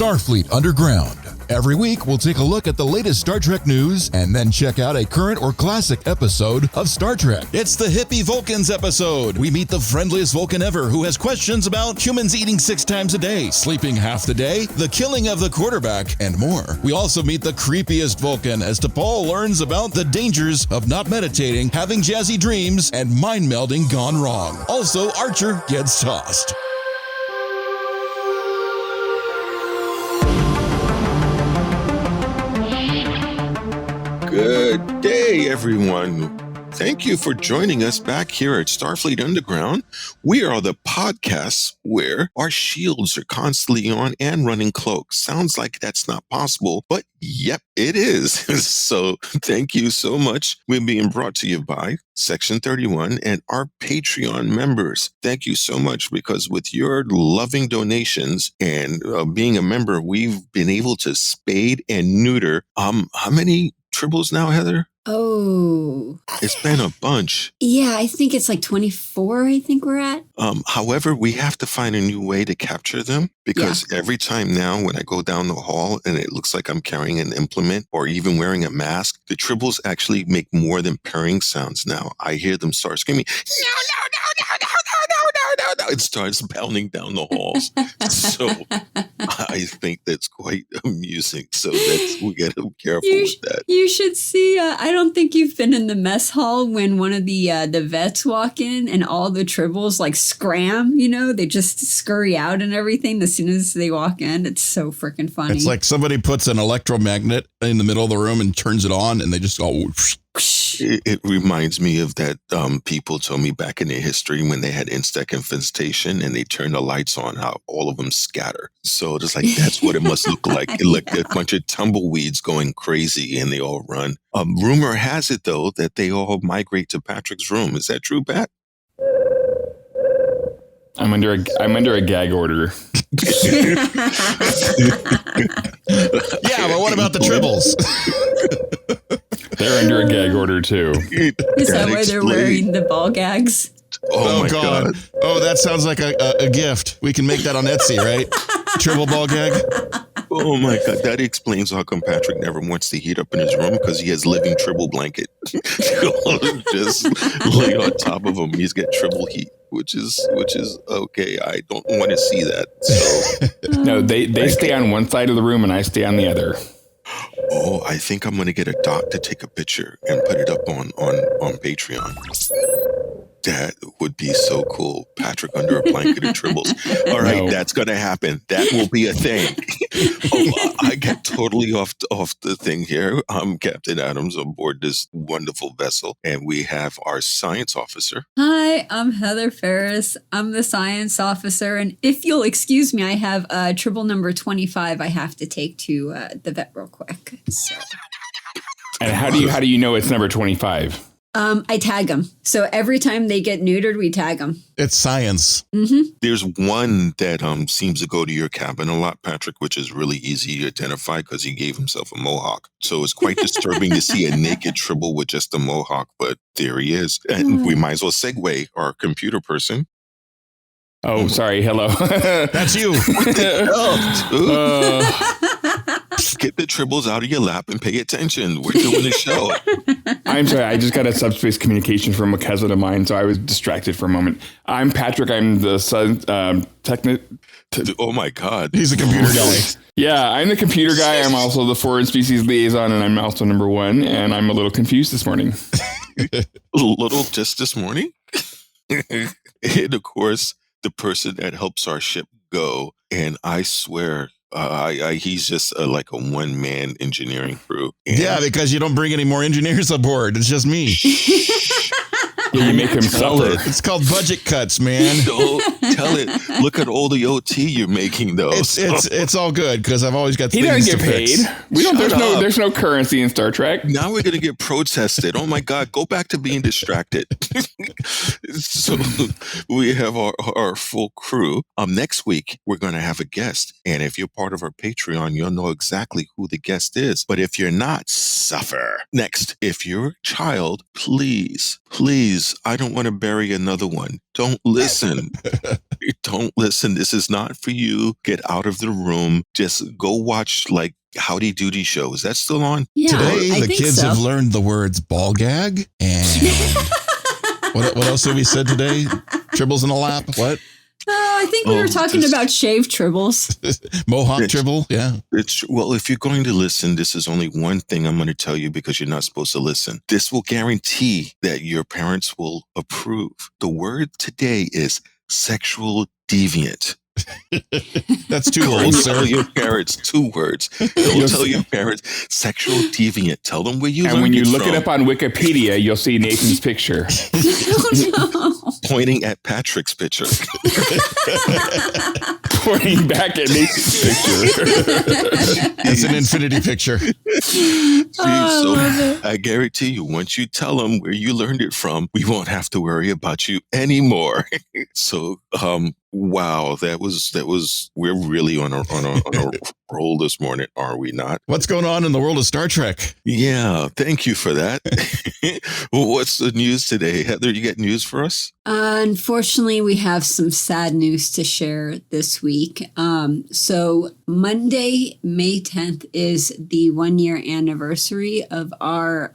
Starfleet Underground. Every week, we'll take a look at the latest Star Trek news and then check out a current or classic episode of Star Trek. It's the Hippy Vulcans episode. We meet the friendliest Vulcan ever who has questions about humans eating 6 times a day, sleeping half the day, the killing of the quarterback, and more. We also meet the creepiest Vulcan as T'Pol learns about the dangers of not meditating, having jazzy dreams, and mind melding gone wrong. Also, Archer gets tossed. Good day, everyone. Thank you for joining us back here at Starfleet Underground. We are the podcast where our shields are constantly on and running cloaks. Sounds like that's not possible, but yep, it is. So thank you so much. We're being brought to you by Section 31 and our Patreon members. Thank you so much, because with your loving donations and being a member, we've been able to spade and neuter. How many tribbles now, Heather? Oh. It's been a bunch. Yeah, I think it's like 24, I think we're at. However, we have to find a new way to capture them, because every time now when I go down the hall and it looks like I'm carrying an implement or even wearing a mask, the tribbles actually make more than purring sounds now. I hear them start screaming, no. It starts pounding down the halls. So I think that's quite amusing. So we got to be careful with that. You should see. I don't think you've been in the mess hall when one of the vets walk in and all the tribbles like scram. You know, they just scurry out and everything as soon as they walk in. It's so freaking funny. It's like somebody puts an electromagnet in the middle of the room and turns it on, and they just go. It reminds me of that people told me back in their history when they had insect infestation and they turn the lights on, how all of them scatter. So it's like, that's what it must look like. It looked like a bunch of tumbleweeds going crazy and they all run. Rumor has it, though, that they all migrate to Patrick's room. Is that true, Pat? I'm under a gag order. Yeah, but what about the tribbles? They're under a gag order too. Is that why they're wearing the ball gags? Oh my God. Oh, that sounds like a gift. We can make that on Etsy, right? Tribble ball gag. Oh my God. That explains how come Patrick never wants to heat up in his room, because he has living tribble blanket. Just lay on top of him. He's got tribble heat, which is okay. I don't want to see that. So no, they stay on one side of the room and I stay on the other. Oh, I think I'm going to get a doc to take a picture and put it up on Patreon. That would be so cool. Patrick under a blanket of tribbles. All right, That's going to happen. That will be a thing. I get totally off the thing here. I'm Captain Adams on board this wonderful vessel, and we have our science officer. Hi, I'm Heather Ferris. I'm the science officer, and if you'll excuse me, I have tribble number 25 I have to take to the vet real quick. So. And how do you know it's number 25? I tag them. So every time they get neutered, we tag them. It's science. Mm-hmm. There's one that seems to go to your cabin a lot, Patrick, which is really easy to identify because he gave himself a mohawk. So it's quite disturbing to see a naked tribble with just a mohawk, but there he is. And we might as well segue our computer person. Oh, sorry. Hello. That's you. What the hell, dude? Get the tribbles out of your lap and pay attention. We're doing the show. I'm sorry. I just got a subspace communication from a cousin of mine, so I was distracted for a moment. I'm Patrick. I'm the Oh, my God. He's a computer guy. Yeah, I'm the computer guy. I'm also the foreign species liaison, and I'm also number 1, and I'm a little confused this morning. A little just this morning? And, of course, the person that helps our ship go, and I swear, he's just like a one-man engineering crew. And yeah, because you don't bring any more engineers aboard. It's just me. Yeah, you make him suffer. It's called budget cuts, man. Don't tell it. Look at all the OT you're making, though. It's all good because I've always got he things doesn't get to paid. fix. There's no currency in Star Trek. Now we're gonna get protested. Oh my God! Go back to being distracted. So we have our full crew. Next week we're gonna have a guest, and if you're part of our Patreon, you'll know exactly who the guest is. But if you're not, suffer. Next, if you're a child, please, I don't want to bury another one. Don't listen. Don't listen. This is not for you. Get out of the room. Just go watch like Howdy Doody show. Is that still on? Yeah, Today, I the think kids so. have learned the words ball gag and what else have we said today? Tribbles in a lap. What? I think we were talking about shaved tribbles. Mohawk Tribble. Yeah. Well, if you're going to listen, this is only one thing I'm going to tell you because you're not supposed to listen. This will guarantee that your parents will approve. The word today is sexual deviant. That's too Go old, tell sir. your parents 2 words. Go tell your parents sexual deviant. Tell them where you learned it And when you from. look it up on Wikipedia, you'll see Nathan's picture. Oh, no. Pointing at Patrick's picture. Pointing back at Nathan's picture. It's an infinity picture. So I guarantee you, once you tell them where you learned it from, we won't have to worry about you anymore. So, wow, that was. We're really on a roll this morning, are we not? What's going on in the world of Star Trek? Yeah, thank you for that. What's the news today, Heather? You got news for us? Unfortunately, we have some sad news to share this week. So Monday, May 10th is the 1-year anniversary of our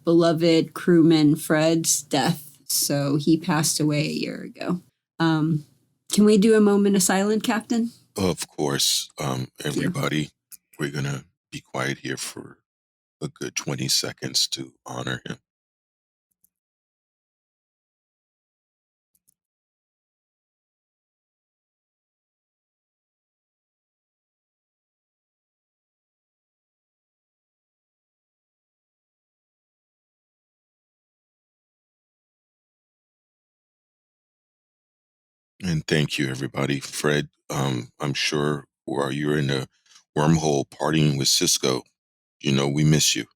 beloved crewman Fred's death. So he passed away a year ago. Can we do a moment of silence, Captain? Of course, everybody, we're going to be quiet here for a good 20 seconds to honor him. And thank you, everybody. Fred, I'm sure while you're in the wormhole partying with Cisco, you know, we miss you.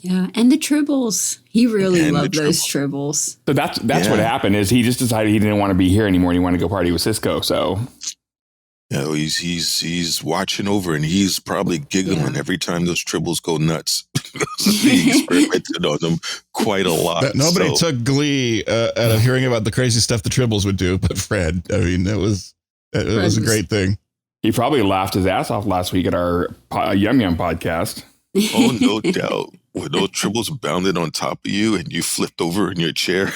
Yeah, and the Tribbles. He really And the loved those Tribbles. So that's what happened is he just decided he didn't want to be here anymore and he wanted to go party with Cisco. So You know, he's watching over and he's probably giggling every time those Tribbles go nuts. He experimented on them quite a lot. Nobody took glee out of hearing about the crazy stuff the Tribbles would do, but Fred. I mean, it was a great thing. he probably laughed his ass off last week at our Yum Yum podcast. Oh, no doubt. When those Tribbles bounded on top of you and you flipped over in your chair.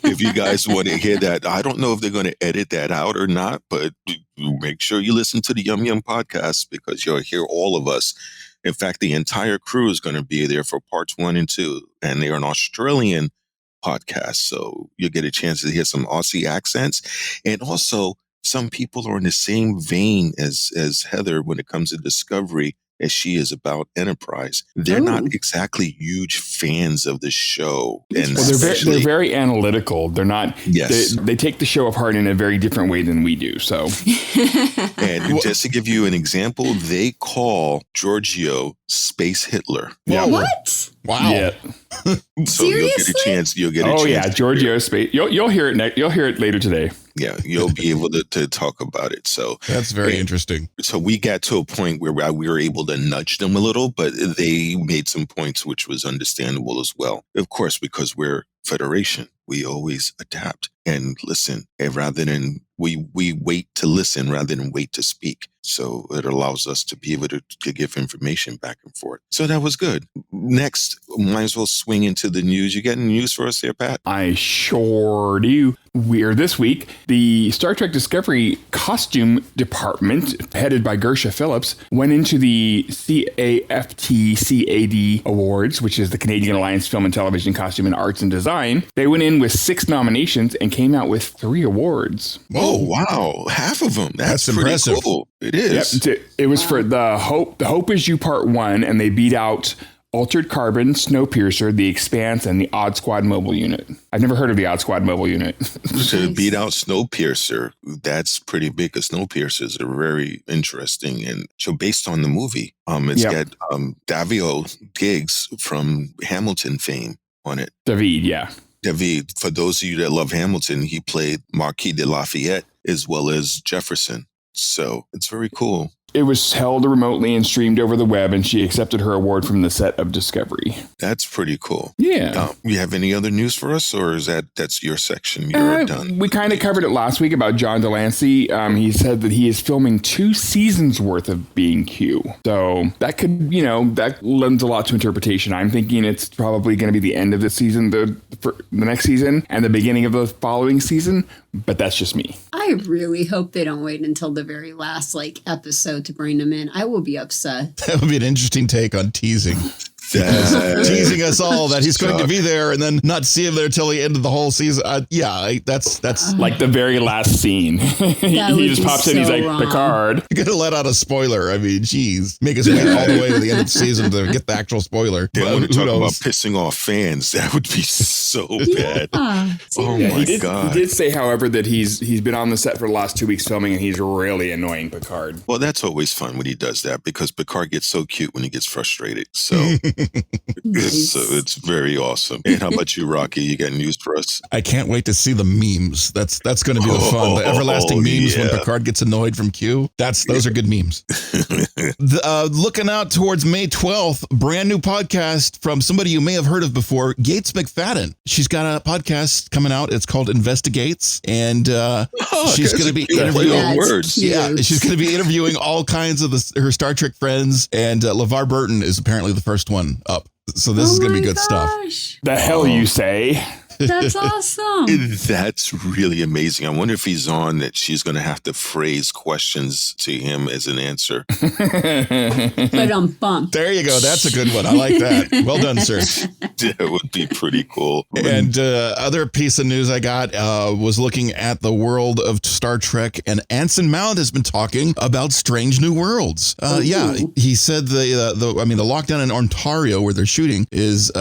If you guys want to hear that, I don't know if they're going to edit that out or not, but make sure you listen to the Yum Yum podcast because you'll hear all of us. In fact, the entire crew is going to be there for parts 1 and 2, and they're an Australian podcast, so you'll get a chance to hear some Aussie accents. And also, some people are in the same vein as Heather when it comes to Discovery as she is about Enterprise. They're not exactly huge fans of the show. And Well, they're very analytical. They're not. Yes. They take the show apart in a very different way than we do. So, and just to give you an example, they call Giorgio Space Hitler. yeah. What? Wow. Yeah. So you'll get a chance. You'll get a chance. Oh yeah, Giorgio Space. You'll hear it. You'll hear it later today. Yeah, you'll be able to talk about it. So That's very interesting. So we got to a point where we were able to nudge them a little, but they made some points which was understandable as well. Of course, because we're Federation, we always adapt and listen, and rather than we wait to listen rather than wait to speak. So it allows us to be able to give information back and forth. So that was good. Next, might as well swing into the news. You got any news for us there, Pat? I sure do. We're this week, the Star Trek Discovery costume department, headed by Gersha Phillips, went into the CAFTCAD Awards, which is the Canadian Alliance Film and Television Costume and Arts and Design. They went in with 6 nominations and came out with 3 awards. Oh, wow. Half of them. That's pretty impressive. Cool. It is. Yep. It was for the Hope Is You Part 1, and they beat out Altered Carbon, Snowpiercer, The Expanse, and the Odd Squad Mobile Unit. I've never heard of the Odd Squad Mobile Unit. To beat out Snowpiercer, that's pretty big because Snowpiercers are very interesting. And so based on the movie, it's got Davio Giggs from Hamilton fame on it. David, for those of you that love Hamilton, he played Marquis de Lafayette as well as Jefferson. So it's very cool. It was held remotely and streamed over the web, and she accepted her award from the set of Discovery. That's pretty cool. Yeah. You have any other news for us, or is that's your section? You're done. We kind of covered it last week about John Delancey. He said that he is filming 2 seasons worth of being Q. So that could, that lends a lot to interpretation. I'm thinking it's probably going to be the end of the season, the next season, and the beginning of the following season. But that's just me. I really hope they don't wait until the very last episode to bring them in. I will be upset. That would be an interesting take on teasing. Teasing us all that he's going to be there and then not see him there till the end of the whole season. That's like the very last scene. he just pops in. He's like, wrong. Picard. You're going to let out a spoiler. I mean, geez, make us wait all the way to the end of the season to get the actual spoiler. They want to talk about pissing off fans. That would be so bad. Oh my God. He did say, however, that he's been on the set for the last 2 weeks filming, and he's really annoying Picard. Well, that's always fun when he does that, because Picard gets so cute when he gets frustrated. So it's very awesome. And how about you, Rocky? You got news for us? I can't wait to see the memes. That's going to be the fun. The everlasting memes when Picard gets annoyed from Q. Those are good memes. Looking out towards May 12th, brand new podcast from somebody you may have heard of before, Gates McFadden. She's got a podcast coming out. It's called Investigates, and she's going to be interviewing words. Yeah, she's going to be interviewing all kinds of her Star Trek friends, and LeVar Burton is apparently the first one up. So this is going to be good stuff. The hell you say? That's awesome. That's really amazing. I wonder if he's on that she's going to have to phrase questions to him as an answer. But bump. There you go. That's a good one. I like that. Well done, sir. That would be pretty cool. And other piece of news I got was looking at the world of Star Trek, and Anson Mount has been talking about Strange New Worlds. Yeah, he said the lockdown in Ontario where they're shooting is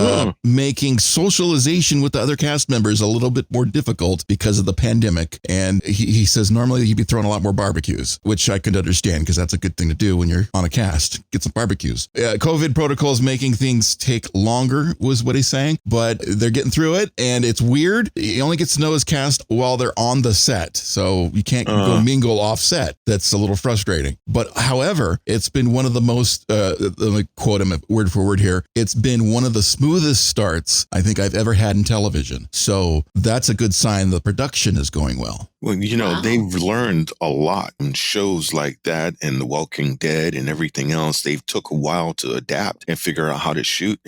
making socialization with the other cast members a little bit more difficult because of the pandemic. And he says normally he'd be throwing a lot more barbecues, which I could understand because that's a good thing to do when you're on a cast. Get some barbecues. COVID protocols making things take longer was what he's saying, but they're getting through it. And it's weird. He only gets to know his cast while they're on the set. So you can't go mingle off set. That's a little frustrating. But however, it's been one of the most, let me quote him word for word here. It's been one of the smoothest starts I think I've ever had in television. So that's a good sign the production is going well. Well, they've learned a lot in shows like that and The Walking Dead and everything else. They've took a while to adapt and figure out how to shoot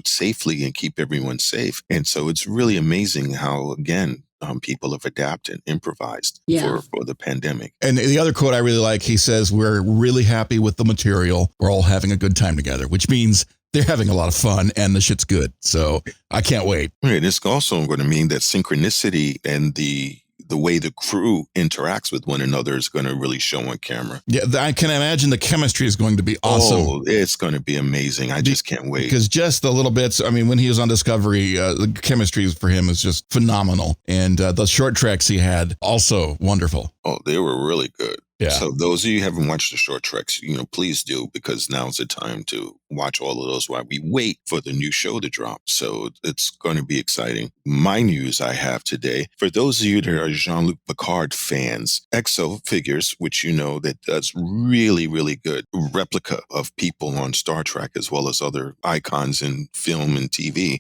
safely and keep everyone safe. And so it's really amazing how, again, people have adapted and improvised for the pandemic. And the other quote I really like, he says, we're really happy with the material. We're all having a good time together, which means they're having a lot of fun and the shit's good. So I can't wait. Right. It's also going to mean that synchronicity and the way the crew interacts with one another is going to really show on camera. Yeah, I can imagine the chemistry is going to be awesome. Oh, it's going to be amazing. I just can't wait. Because just the little bits, I mean, when he was on Discovery, the chemistry for him is just phenomenal. And the short treks he had, also wonderful. Oh, they were really good. Yeah. So those of you who haven't watched the short treks, please do, because now's the time to watch all of those while we wait for the new show to drop. So it's going to be exciting. My news I have today, for those of you that are Jean-Luc Picard fans, Exo Figures, which that does really, really good replica of people on Star Trek as well as other icons in film and TV,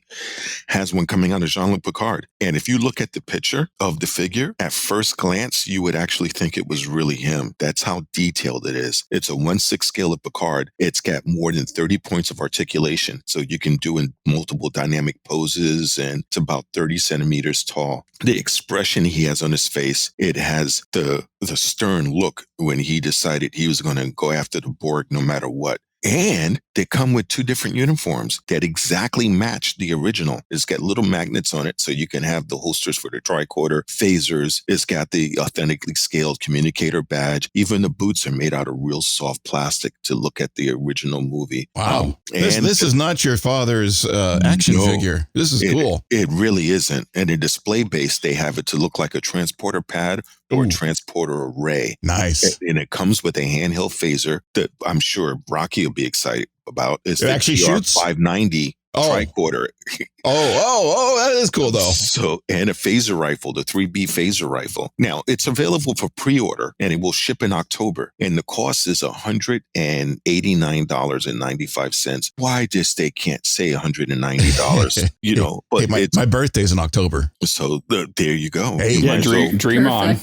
has one coming out of Jean-Luc Picard. And if you look at the picture of the figure, at first glance, you would actually think it was really him. That's how detailed it is. It's a 1/6 scale of Picard. It's got more than 30 points of articulation. So you can do in multiple dynamic poses, and it's about 30 centimeters tall. The expression he has on his face, it has the stern look when he decided he was going to go after the Borg no matter what. And they come with 2 different uniforms that exactly match the original. It's got little magnets on it so you can have the holsters for the tricorder, phasers. It's got the authentically scaled communicator badge. Even the boots are made out of real soft plastic to look at the original movie. Wow. This is not your father's action figure. This is cool. It really isn't. And in display base, they have it to look like a transporter pad or a transporter array. Nice. And it comes with a handheld phaser that I'm sure Rocky will be excited about. It's it actually shoots? 590 tricorder. That is cool though. So, and a phaser rifle, the 3B phaser rifle. Now, it's available for pre-order and it will ship in October. And the cost is $189.95. Why just they can't say $190, but hey, my birthday's in October. So there you go. Hey, yeah, dream on.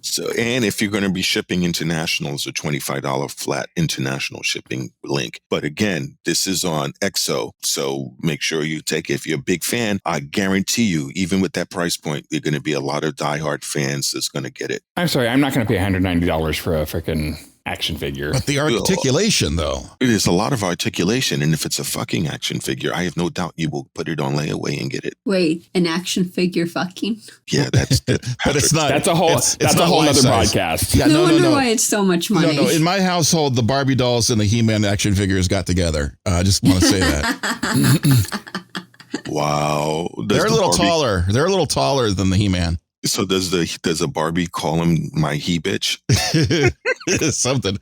So, and if you're going to be shipping international, it's a $25 flat international shipping link. But again, this is on EXO. So make sure you take it. If you're a big fan, I guarantee you, even with that price point, there are going to be a lot of diehard fans that's going to get it. I'm sorry, I'm not going to pay $190 for a freaking action figure. But the articulation, though. It is a lot of articulation. And if it's a fucking action figure, I have no doubt you will put it on layaway and get it. Wait, an action figure fucking? Yeah, that's but it's not. That's a whole other podcast. Yeah, no wonder why it's so much money. No. In my household, the Barbie dolls and the He-Man action figures got together. I just want to say that. Wow. They're a little taller. They're a little taller than the He-Man. So does a Barbie call him my he-bitch? Something.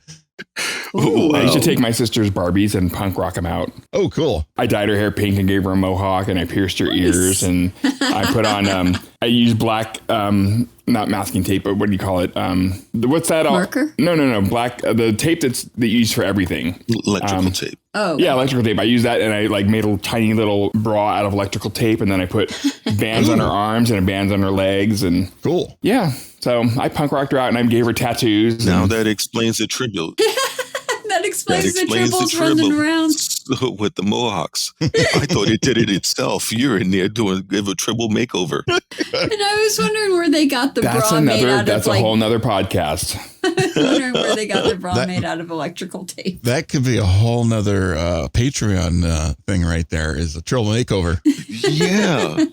Wow. I used to take my sister's Barbies and punk rock them out. Oh, cool. I dyed her hair pink and gave her a mohawk, and I pierced her ears, and I put on, I used black, not masking tape, but what do you call it? What's that? Marker? No. Black, the tape that you use for everything. Electrical tape. Oh. Yeah, electrical tape. I used that, and I made a tiny little bra out of electrical tape, and then I put bands on her arms and bands on her legs, and cool. Yeah. So I punk rocked her out, and I gave her tattoos. Now that explains the tribute. That explains the tribbles running around with the Mohawks. I thought it did it itself. You're in there give a Tribble makeover. And I was wondering where they got the bra made out of. That's a whole nother podcast. I was wondering where they got the bra made out of electrical tape. That could be a whole nother Patreon thing right there. Is a Tribble makeover. Yeah.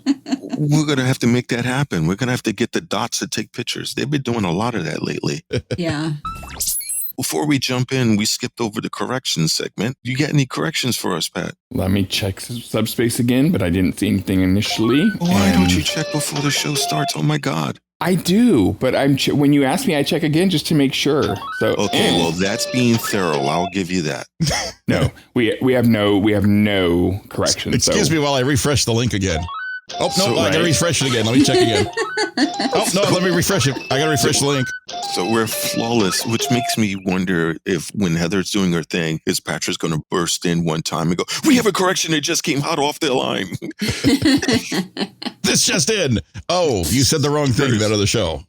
We're going to have to make that happen. We're going to have to get the dots to take pictures. They've been doing a lot of that lately. Yeah. Before we jump in, we skipped over the corrections segment. You got any corrections for us, Pat? Let me check subspace again, but I didn't see anything initially. Why don't you check before the show starts? Oh, my God. I do, but when you ask me, I check again just to make sure. So okay, well, that's being thorough. I'll give you that. No, we have no corrections. Excuse me while I refresh the link again. Oh, no, I gotta refresh it again. Let me check again. Oh, no, let me refresh it. I gotta refresh the link. So we're flawless, which makes me wonder if when Heather's doing her thing, is Patrick's going to burst in one time and go, we have a correction that just came hot off the line. This just in. Oh, you said the wrong thing that other show.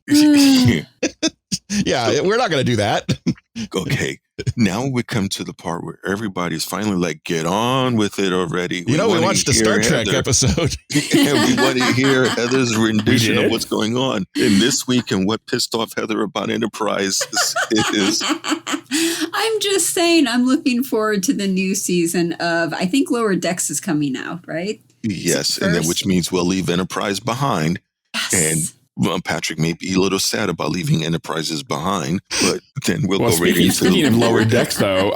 Yeah, we're not going to do that. Okay. Now we come to the part where everybody's finally like, get on with it already. We watched a Star Trek episode. And we want to hear Heather's rendition of what's going on. And this week, and what pissed off Heather about Enterprise is... I'm just saying, I'm looking forward to the new season of, I think Lower Decks is coming out, right? Yes, and then which means we'll leave Enterprise behind. Yes. And Patrick may be a little sad about leaving Enterprises behind, but then we'll go right into... Speaking of Lower Decks, though,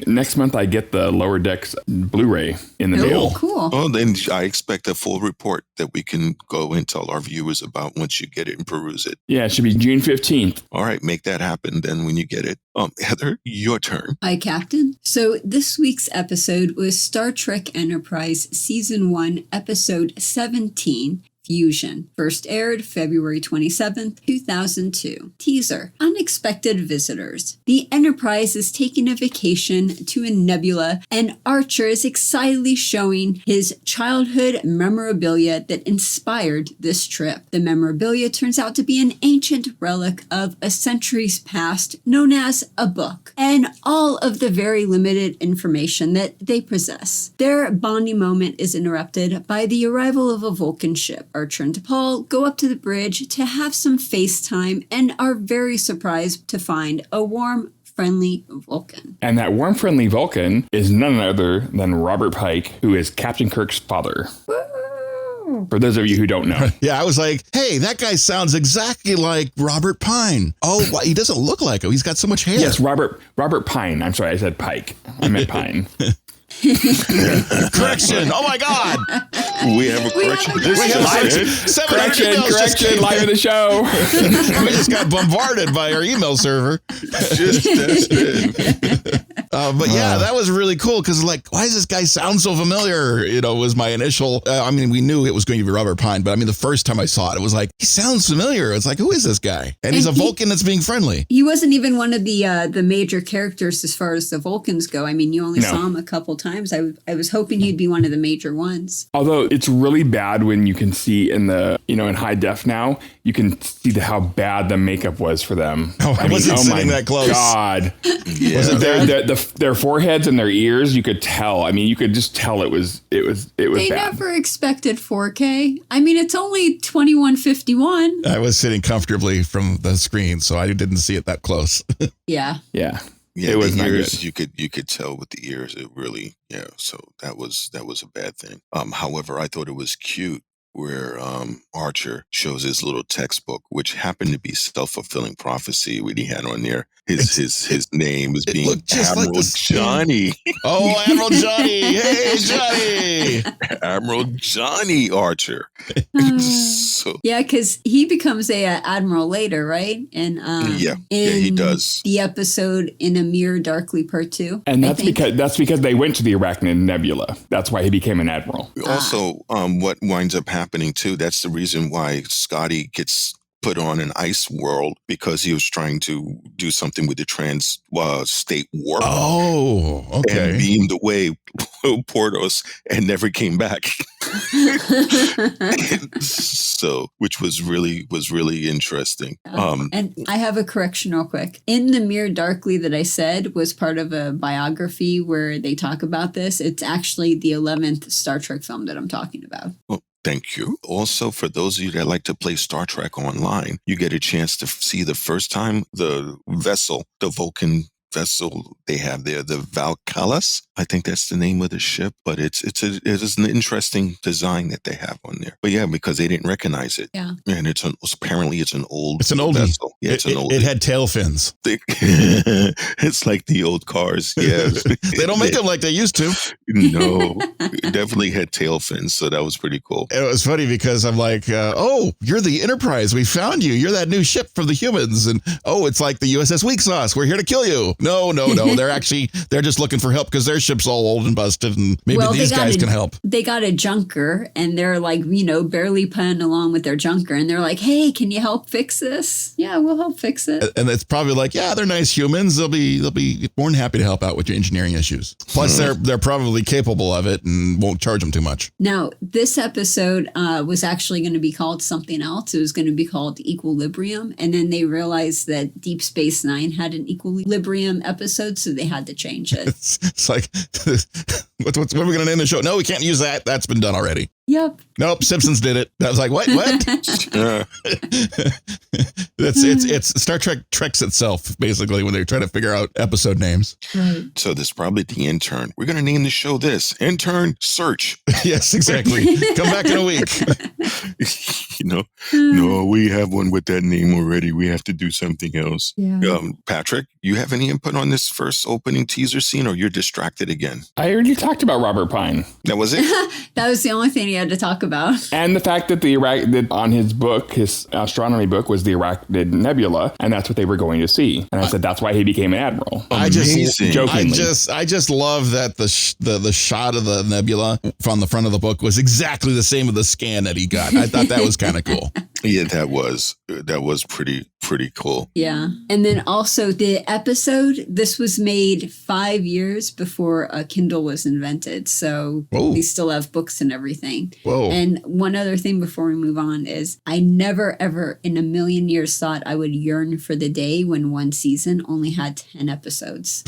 next month I get the Lower Decks Blu-ray in the mail. Oh, cool. Oh, then I expect a full report that we can go and tell our viewers about once you get it and peruse it. Yeah, it should be June 15th. All right, make that happen then when you get it. Heather, your turn. Hi, Captain. So this week's episode was Star Trek Enterprise Season 1, Episode 17, Fusion. First aired February 27th, 2002. Teaser. Unexpected visitors. The Enterprise is taking a vacation to a nebula, and Archer is excitedly showing his childhood memorabilia that inspired this trip. The memorabilia turns out to be an ancient relic of a centuries past known as a book, and all of the very limited information that they possess. Their bonding moment is interrupted by the arrival of a Vulcan ship. Archer and T'Pol go up to the bridge to have some FaceTime and are very surprised to find a warm, friendly Vulcan. And that warm, friendly Vulcan is none other than Robert Pike, who is Captain Kirk's father. Woo! For those of you who don't know. Yeah, I was like, hey, that guy sounds exactly like Robert Pine. Oh, he doesn't look like him. He's got so much hair. Yes, Robert Pine. I'm sorry, I said Pike. I meant Pine. Correction! Oh my God! We have a correction. We have 700 emails. Correction live in the show. We just got bombarded by our email server. Just tested. But yeah, that was really cool because like, why does this guy sound so familiar? You know, was my initial. I mean, we knew it was going to be Robert Pine, but I mean, the first time I saw it, it was like he sounds familiar. It's like, who is this guy? And he's a Vulcan that's being friendly. He wasn't even one of the major characters as far as the Vulcans go. I mean, you only saw him a couple times. I was hoping he'd be one of the major ones. Although it's really bad when you can see in the, you know, in high def now, you can see how bad the makeup was for them. I wasn't sitting that close. God. Yeah. Was it their foreheads and their ears? You could tell. I mean, you could just tell it was They bad. never expected 4K. I mean, it's only 2151. I was sitting comfortably from the screen, so I didn't see it that close. Yeah. Yeah. Yeah, it was the not ears, good. you could tell with the ears, it really, so that was a bad thing. However, I thought it was cute where Archer shows his little textbook, which happened to be self-fulfilling prophecy when he had on there. His name was being Admiral like Johnny. Oh, Admiral Johnny. Hey, Johnny. Admiral Johnny Archer. So, yeah, because he becomes a admiral later, right? And he does. The episode In a Mirror Darkly Part 2. And that's because they went to the Arachnid Nebula. That's why he became an admiral. Also, what winds up happening too, that's the reason why Scotty gets put on an ice world, because he was trying to do something with the state warp. Oh, okay. And beamed away Portos and never came back. So, which was really interesting. And I have a correction real quick. In the Mirror Darkly that I said was part of a biography where they talk about this. It's actually the 11th Star Trek film that I'm talking about. Oh, thank you. Also, for those of you that like to play Star Trek online, you get a chance to see the first time the vessel, the Vulcan vessel they have there, the Valkalis. I think that's the name of the ship, but it is an interesting design that they have on there. But yeah, because they didn't recognize it. Yeah. And apparently it's an old oldie vessel. Yeah, it's an oldie. It had tail fins. It's like the old cars. Yeah. They don't make them like they used to. No, it definitely had tail fins. So that was pretty cool. It was funny because I'm like, oh, you're the Enterprise. We found you. You're that new ship from the humans. And oh, it's like the USS Weak Sauce. We're here to kill you. No. They're just looking for help because their ship's all old and busted, and maybe these guys can help. They got a junker, and they're like, barely putting along with their junker, and they're like, hey, can you help fix this? Yeah, we'll help fix it. And it's probably like, yeah, they're nice humans. They'll be more than happy to help out with your engineering issues. Plus, they're probably capable of it and won't charge them too much. Now, this episode was actually going to be called something else. It was going to be called Equilibrium, and then they realized that Deep Space Nine had an Equilibrium episode, so they had to change it. It's like, what are we going to name the show? No, we can't use that. That's been done already. Yep. Nope. Simpsons did it. I was like, what? It's Star Trek treks itself, basically, when they're trying to figure out episode names. Right. So this is probably the intern. We're going to name the show this. Intern Search. Yes, exactly. Come back in a week. No, we have one with that name already. We have to do something else. Yeah. Patrick, you have any input on this first opening teaser scene, or you're distracted again? I already talked about Robert Pine. That was it? That was the only thing he had to talk about. And the fact that that on his book, his astronomy book, was the Arachnid Nebula, and that's what they were going to see. And I said that's why he became an admiral. I just love that the shot of the nebula from the front of the book was exactly the same with the scan that he got. I thought that was kind of cool. Yeah, that was pretty cool. Yeah. And then also the episode, this was made 5 years before a Kindle was invented. So we still have books and everything. Whoa. And one other thing before we move on is I never, ever in a million years thought I would yearn for the day when one season only had 10 episodes.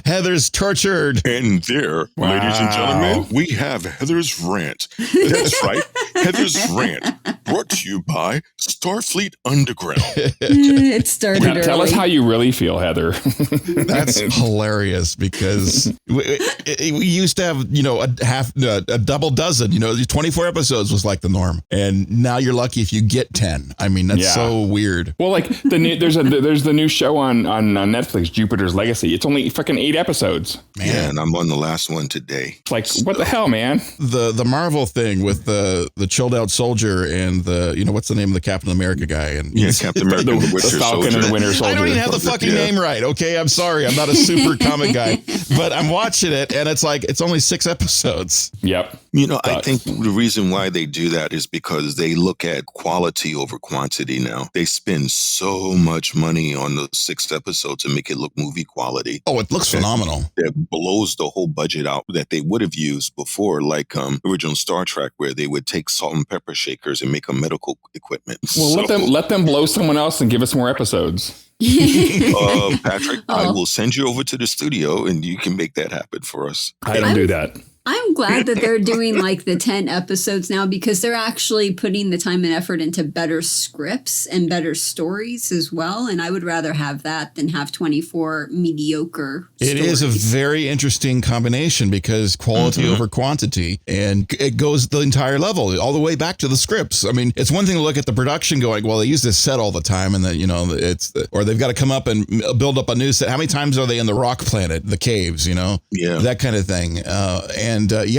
Heather's tortured. And there, ladies and gentlemen, we have Heather's Rant. That's right. Heather's Rant, brought to you by Starfleet Underground. It started early. Tell us how you really feel, Heather. That's hilarious because we used to have, a double dozen, 24 episodes was like the norm. And now you're lucky if you get 10. I mean, that's so weird. Well, like there's the new show on Netflix, Jupiter's Legacy. It's only freaking freaking 8 episodes. Man. Yeah, and I'm on the last one today. It's like, what the hell, man? The Marvel thing with the chilled out soldier and what's the name of the Captain America guy? And Yeah, Captain America, the Winter Falcon Soldier. and the Winter Soldier. I don't even have the fucking name right. Okay, I'm sorry. I'm not a super comic guy, but I'm watching it and it's like it's only 6 episodes. Yep. I think the reason why they do that is because they look at quality over quantity now. They spend so much money on the 6th episode to make it look movie quality. Oh, it looks phenomenal. That blows the whole budget out that they would have used before, like original Star Trek, where they would take salt and pepper shakers and make them medical equipment. Well, let them blow someone else and give us more episodes. Patrick, I will send you over to the studio and you can make that happen for us. I don't do that. I'm glad that they're doing like the 10 episodes now because they're actually putting the time and effort into better scripts and better stories as well. And I would rather have that than have 24 mediocre stories. It is a very interesting combination because quality over quantity, and it goes the entire level all the way back to the scripts. I mean, it's one thing to look at the production going, well, they use this set all the time and that, or they've got to come up and build up a new set. How many times are they in the rock planet, the caves, Yeah. that kind of thing.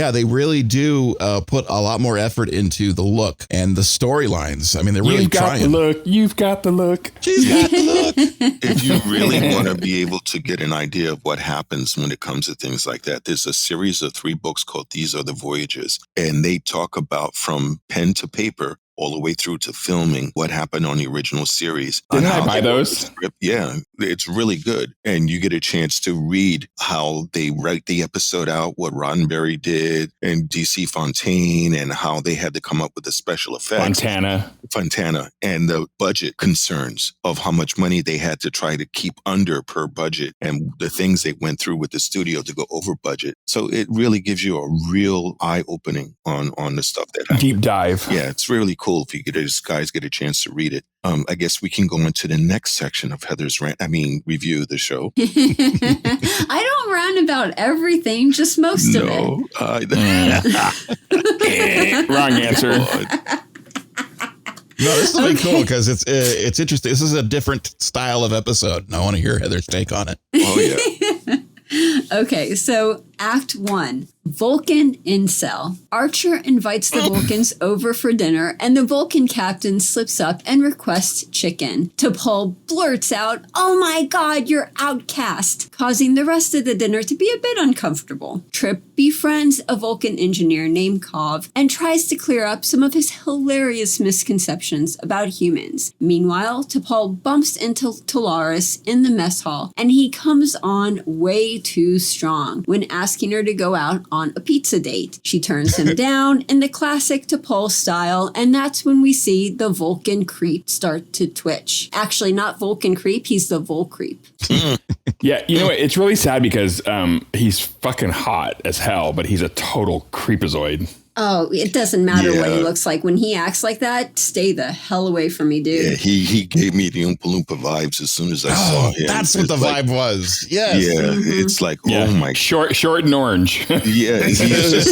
They really do put a lot more effort into the look and the storylines. I mean, they're really trying. You've got the look. She's got the look. If you really want to be able to get an idea of what happens when it comes to things like that, there's a series of 3 books called These Are the Voyages. And they talk about from pen to paper all the way through to filming what happened on the original series. Didn't I buy those? Yeah, it's really good. And you get a chance to read how they write the episode out, what Roddenberry did and DC Fontaine, and how they had to come up with the special effects. Fontana, and the budget concerns of how much money they had to try to keep under per budget and the things they went through with the studio to go over budget. So it really gives you a real eye opening on the stuff that happened. Deep dive. Yeah, it's really cool if you guys get a chance to read it. I guess we can go into the next section of Heather's review of the show. I don't rant about everything, just most of it. Wrong answer. No, this will be cool because it's interesting. This is a different style of episode, and I want to hear Heather's take on it. Oh, yeah. Okay, so Act 1, Vulcan Incel. Archer invites the Vulcans over for dinner, and the Vulcan captain slips up and requests chicken. T'Pol blurts out, "Oh my god, you're outcast," causing the rest of the dinner to be a bit uncomfortable. Trip befriends a Vulcan engineer named Kov and tries to clear up some of his hilarious misconceptions about humans. Meanwhile, T'Pol bumps into Talaris in the mess hall, and he comes on way too strong when asking her to go out on a pizza date. She turns him down in the classic T'Pol style, and that's when we see the Vulcan creep start to twitch. Actually, not Vulcan creep, he's the Vulcreep. Yeah, you know what? It's really sad because he's fucking hot as hell, but he's a total creepazoid. Oh, it doesn't matter what he looks like. When he acts like that, stay the hell away from me, dude. Yeah, he gave me the Oompa Loompa vibes as soon as I saw him. That's what the vibe was. Yes. Yeah, it's like, oh my. Short and orange. Yeah, he's just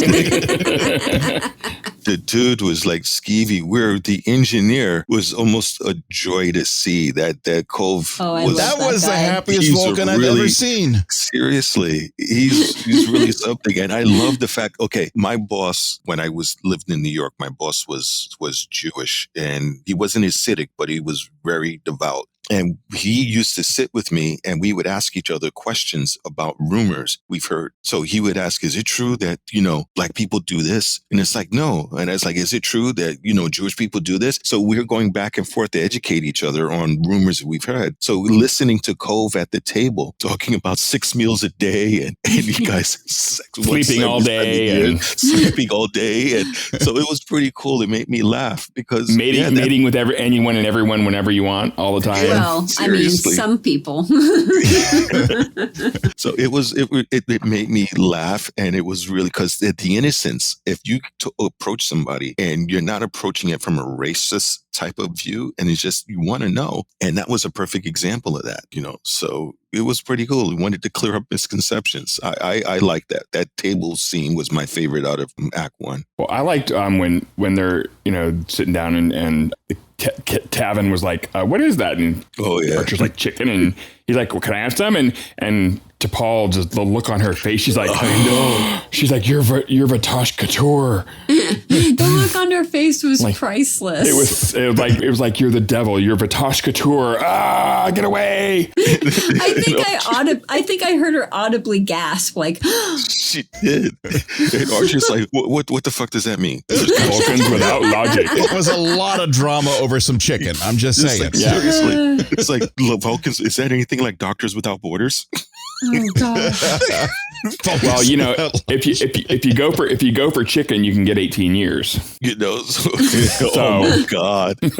the dude was like skeevy, where the engineer was almost a joy to see. That Cove that was the happiest Vulcan I've ever seen. Seriously, he's really something. And I love the fact, okay, my boss, when I lived in New York, my boss was Jewish, and he wasn't Hasidic, but he was very devout. And he used to sit with me and we would ask each other questions about rumors we've heard. So he would ask, is it true that, black people do this? And it's like, no. And I was like, is it true that, Jewish people do this? So we're going back and forth to educate each other on rumors that we've heard. So listening to Cove at the table, talking about 6 meals a day and you guys sleeping all day and sleeping all day. And so it was pretty cool. It made me laugh because mating with anyone and everyone whenever you want all the time. Well, seriously. I mean, some people. So it made me laugh, and it was really because the innocence. If you approach somebody and you're not approaching it from a racist type of view, and it's just you want to know, and that was a perfect example of that. So it was pretty cool. We wanted to clear up misconceptions. I like that. That table scene was my favorite out of Act 1. Well, I liked when they're sitting down and Tavin was like, what is that? And Archer's like, chicken. And he's like, well, can I have some? And to Paul, just the look on her face, she's like, I know. She's like, you're Vatosh Couture. The look on her face was priceless. It was like you're the devil. You're Vatosh Couture. Ah, get away! I think I heard her audibly gasp, like she did. And Archer's like, what the fuck does that mean? Vulcans without logic. It was a lot of drama over some chicken. I'm just saying. Like, seriously, it's like Vulcans. Is that anything like Doctors Without Borders? Oh God. Well, if you go for chicken, you can get 18 years. Oh my God. But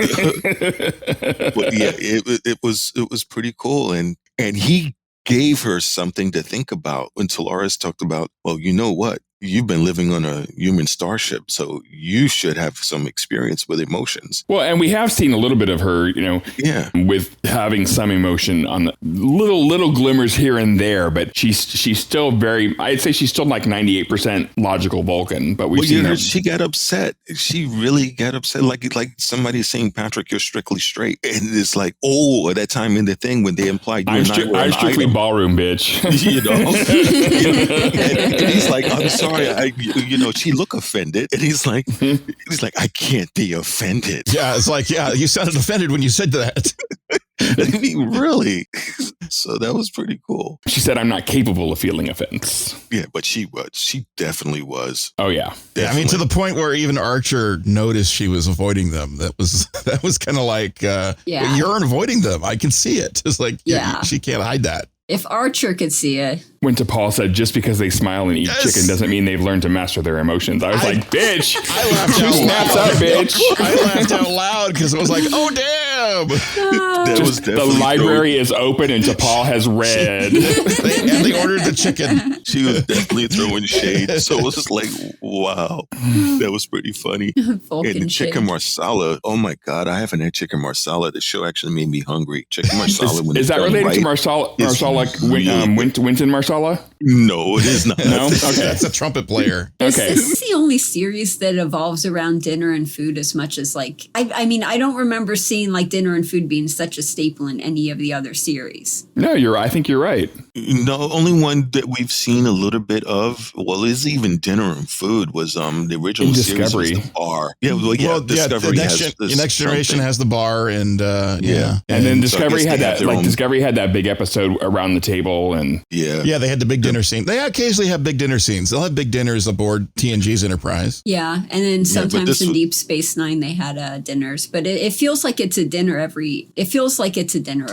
yeah, it was pretty cool, and he gave her something to think about when Talaris talked about, well, you know what? You've been living on a human starship, so you should have some experience with emotions. Well, and we have seen a little bit of her, with having some emotion on the little glimmers here and there, but she's still I'd say she's still like 98% logical Vulcan, but we've seen her. She got upset. She really got upset. Like somebody saying, Patrick, you're strictly straight. And it's like, at that time in the thing when they implied I'm strictly ballroom, bitch. And he's like, I'm sorry. She looked offended, and he's like, I can't be offended. Yeah, it's like, you sounded offended when you said that. I mean, really? So that was pretty cool. She said, I'm not capable of feeling offense. Yeah, but she was. She definitely was. Oh, yeah. Definitely. I mean, to the point where even Archer noticed she was avoiding them. That was kind of like, you're avoiding them. I can see it. It's like, she can't hide that. If Archer could see it. When T'Pol said, just because they smile and eat chicken doesn't mean they've learned to master their emotions. I was like, bitch. I laughed out snaps loud. Up, bitch. I laughed out loud because it was like, oh, damn. That was the library is open and T'Pol has read. they ordered the chicken. She was definitely throwing shade. So it was just like, wow. That was pretty funny. Vulcan and the chicken shade. marsala. Oh, my God. I haven't had chicken marsala. The show actually made me hungry. Chicken marsala. Is that related to marsala, like Wynton Marsala? No, it is not. No? Okay. That's a trumpet player. Okay. This is the only series that evolves around dinner and food as much as like, I mean, I don't remember seeing like dinner and food being such a staple in any of the other series. No, I think you're right. No, only one that we've seen a little bit of, well, is even dinner and food was the original series was the bar. Yeah, Discovery the next generation has the bar and and then Discovery had that Discovery had that big episode around the table and they had the big dinner scene. They occasionally have big dinner scenes. They'll have big dinners aboard TNG's Enterprise. Yeah, and then sometimes in Deep Space Nine they had dinners, but it feels like it's a dinner a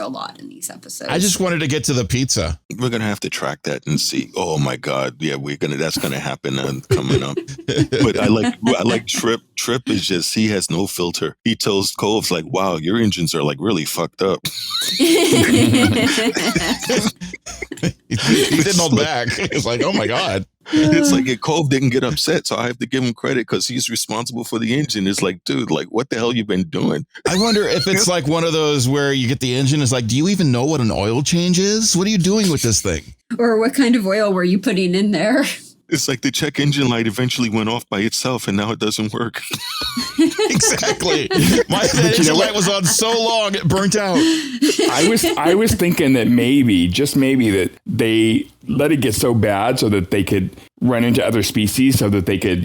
lot in these episodes. I just wanted to get to the pizza. We're gonna have to track that and see. Oh my God, yeah, that's gonna happen coming up. But I like Trip. Trip is just, he has no filter. He tells Cove's like, wow, your engines are like really fucked up. He didn't hold back. It's like, oh my God. It's like Cove didn't get upset, so I have to give him credit because he's responsible for the engine. It's like, dude, like, what the hell you been doing? I wonder if it's like one of those where you get the engine. It's like, do you even know what an oil change is? What are you doing with this thing? Or what kind of oil were you putting in there? It's like the check engine light eventually went off by itself, and now it doesn't work. Exactly. My engine light was on so long it burnt out. I was thinking that maybe that they let it get so bad so that they could run into other species so that they could,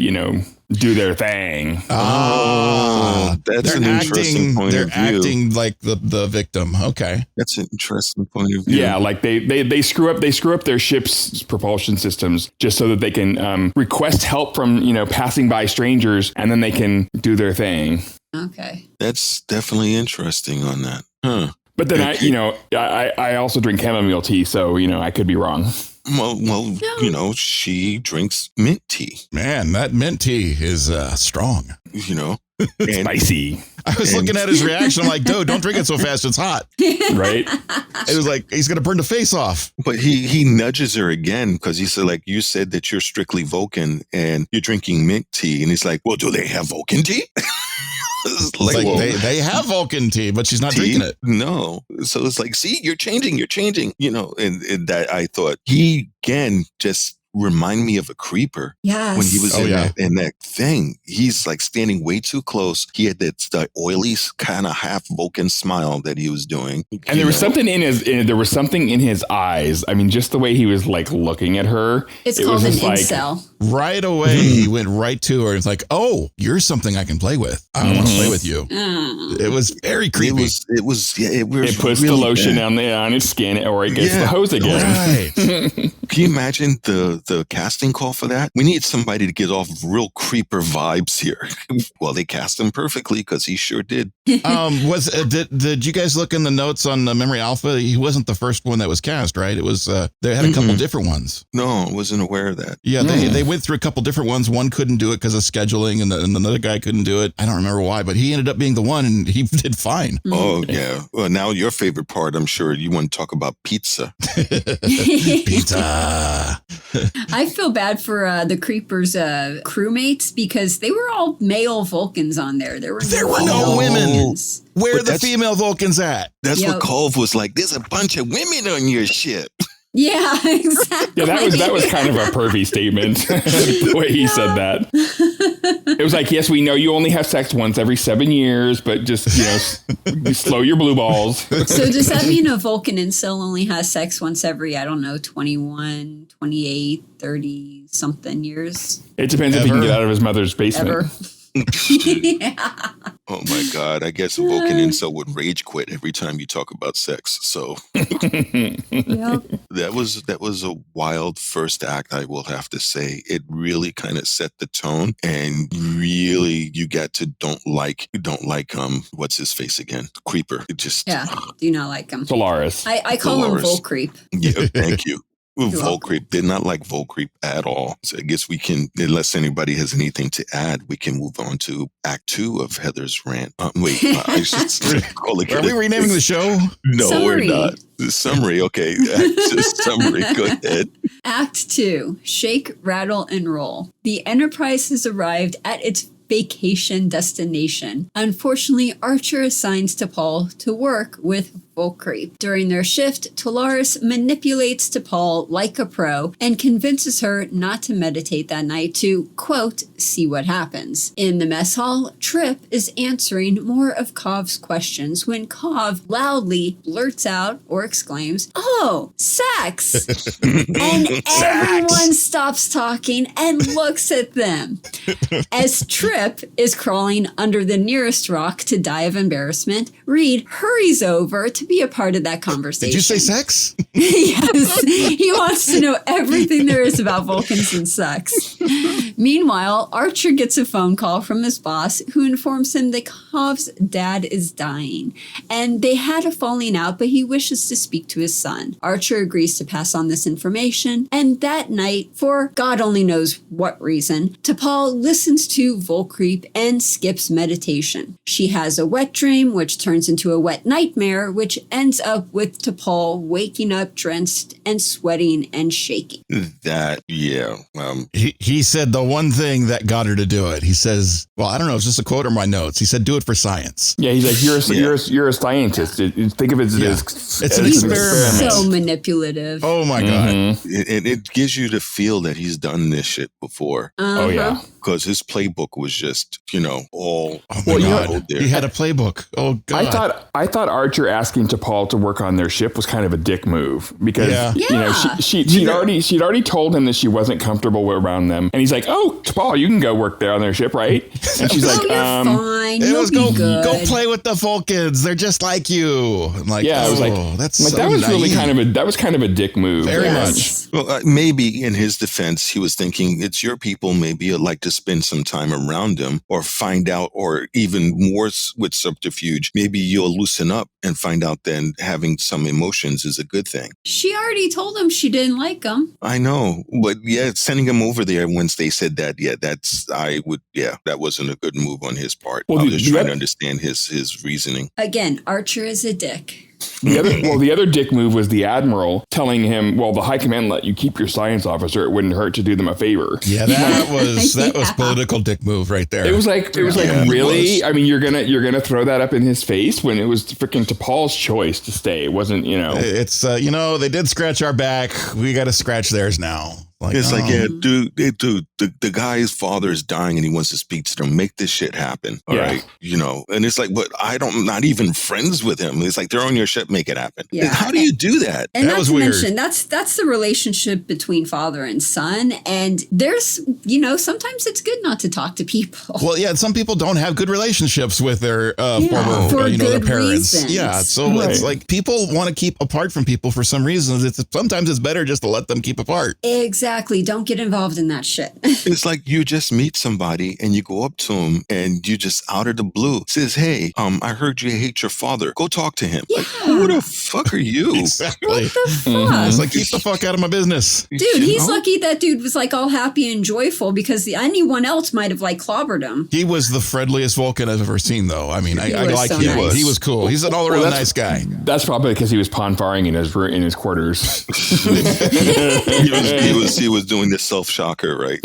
do their thing. That's an interesting point of view. They're acting like the victim. Okay. That's an interesting point of view. Yeah, like they screw up their ship's propulsion systems just so that they can request help from, passing by strangers, and then they can do their thing. Okay. That's definitely interesting on that. Huh. But then I also drink chamomile tea, so, I could be wrong. Well, no. She drinks mint tea. Man, that mint tea is strong. Spicy. I was looking at his reaction. I'm like, dude, don't drink it so fast. It's hot. Right? It was like, he's going to burn the face off. But he nudges her again because he said, like, you said that you're strictly Vulcan and you're drinking mint tea. And he's like, well, do they have Vulcan tea? Like they have Vulcan tea, but she's not drinking it. No. So it's like, see, you're changing, and that I thought he, again, just remind me of a creeper. Yes. When he was in that thing, he's like standing way too close. He had that oily kind of half Vulcan smile that he was doing. And there was something in his eyes. I mean, just the way he was like looking at her. It's called an incel. Right away, he went right to her. It's like, oh, you're something I can play with. I want to play with you. It was very creepy. It puts really the lotion on its skin, or it gets the hose again. Right. Can you imagine the casting call for that? We need somebody to get off real creeper vibes here. Well, they cast him perfectly because he sure did. Did you guys look in the notes on Memory Alpha? He wasn't the first one that was cast, right? It was they had a couple different ones. No, I wasn't aware of that. Yeah, they went through a couple different ones. One couldn't do it because of scheduling, and another guy couldn't do it. I don't remember why, but he ended up being the one, and he did fine. Oh yeah. Well, now your favorite part, I'm sure you want to talk about pizza. Pizza. I feel bad for the Creepers' crewmates because they were all male Vulcans on there. There were no women. Vulcans. Where are the female Vulcans at? That's what Culve was like. There's a bunch of women on your ship. Yeah, exactly. Yeah, that was kind of a pervy statement, the way he said that. It was like, yes, we know you only have sex once every 7 years, but just, slow your blue balls. So does that mean a Vulcan Incel only has sex once every, 21, 28, 30 something years? It depends if he can get out of his mother's basement. Yeah. Oh my God. I guess a Vulcan Incel would rage quit every time you talk about sex. So that was a wild first act, I will have to say. It really kind of set the tone, and really you got to don't like what's his face again? Creeper. It just do not like him. Solaris. I call him Vulcreep. Yeah, thank you. Vulcreep did not like Vulcreep at all. So I guess we can, unless anybody has anything to add, we can move on to Act 2 of Heather's rant. I should call it. Are we renaming the show? No, Summary. We're not. The summary, okay. Summary, go ahead. Act 2, Shake, Rattle, and Roll. The Enterprise has arrived at its vacation destination. Unfortunately, Archer assigns T'Pol to work with Vulcreep. During their shift, Tolaris manipulates T'Pol like a pro and convinces her not to meditate that night to, quote, see what happens. In the mess hall, Trip is answering more of Kov's questions when Kov loudly blurts out or exclaims, "Oh, sex!" And everyone stops talking and looks at them. As Trip is crawling under the nearest rock to die of embarrassment, Reed hurries over to be a part of that conversation. Did you say sex? Yes. He wants to know everything there is about Vulcans and sex. Meanwhile, Archer gets a phone call from his boss who informs him that Kov's dad is dying. And they had a falling out, but he wishes to speak to his son. Archer agrees to pass on this information. And that night, for God only knows what reason, T'Pol listens to Vulcreep and skips meditation. She has a wet dream, which turns into a wet nightmare, which ends up with T'Pol waking up drenched and sweating and shaking. He said the one thing that got her to do it. He says, well, I don't know, it's just a quote in my notes. He said, do it for science. Yeah, he's like, you're a scientist. Think of it as it's an experiment. So manipulative. Oh my God. It gives you to feel that he's done this shit before. Uh-huh. Oh yeah. Because his playbook was just, all. Oh my God. He had a playbook. Oh God. I thought Archer asking T'Pol to work on their ship was kind of a dick move because she'd already told him that she wasn't comfortable around them, and he's like, "Oh, T'Pol, you can go work there on their ship, right?" And she's like, fine. It was go play with the Vulcans. They're just like you. I'm like, I was like, that's like, so that was naive. really that was kind of a dick move. Very much. Well, maybe in his defense, he was thinking it's your people. Maybe you'd like to spend some time around them or find out, or even more with subterfuge, maybe you'll loosen up and find out then having some emotions is a good thing. She already told him she didn't like him. I know, but sending him over there once they said that, that wasn't a good move on his part. Well, I was just trying to understand his reasoning. Again, Archer is a dick. The other dick move was the Admiral telling him, well, the High Command let you keep your science officer. It wouldn't hurt to do them a favor. Yeah, that was political dick move right there. It was like, really? I mean, you're gonna throw that up in his face when it was freaking T'Pol's choice to stay. It wasn't, It's, they did scratch our back. We got to scratch theirs now. Like, it's like, yeah, dude, the guy's father is dying and he wants to speak to them. Make this shit happen. All right. You know, and it's like, but I'm not even friends with him. It's like, they're on your ship, make it happen. Yeah. How do you do that? And that not was to weird. mention, that's the relationship between father and son. And there's, sometimes it's good not to talk to people. Well, yeah, some people don't have good relationships with their former, for their good parents. reasons. Yeah, so it's like people want to keep apart from people for some reasons. Sometimes it's better just to let them keep apart. Exactly. Don't get involved in that shit. It's like you just meet somebody and you go up to him and you just out of the blue says, hey, I heard you hate your father. Go talk to him. Yeah. Like, who the fuck are you? Exactly. What the fuck? It's like, keep the fuck out of my business. Dude, he's lucky that dude was like all happy and joyful, because anyone else might have like clobbered him. He was the friendliest Vulcan I've ever seen, though. I mean, I like him. Nice. He was cool. He's an all-around nice guy. That's probably because he was pon-farring in his quarters. he was doing the self-shocker, right?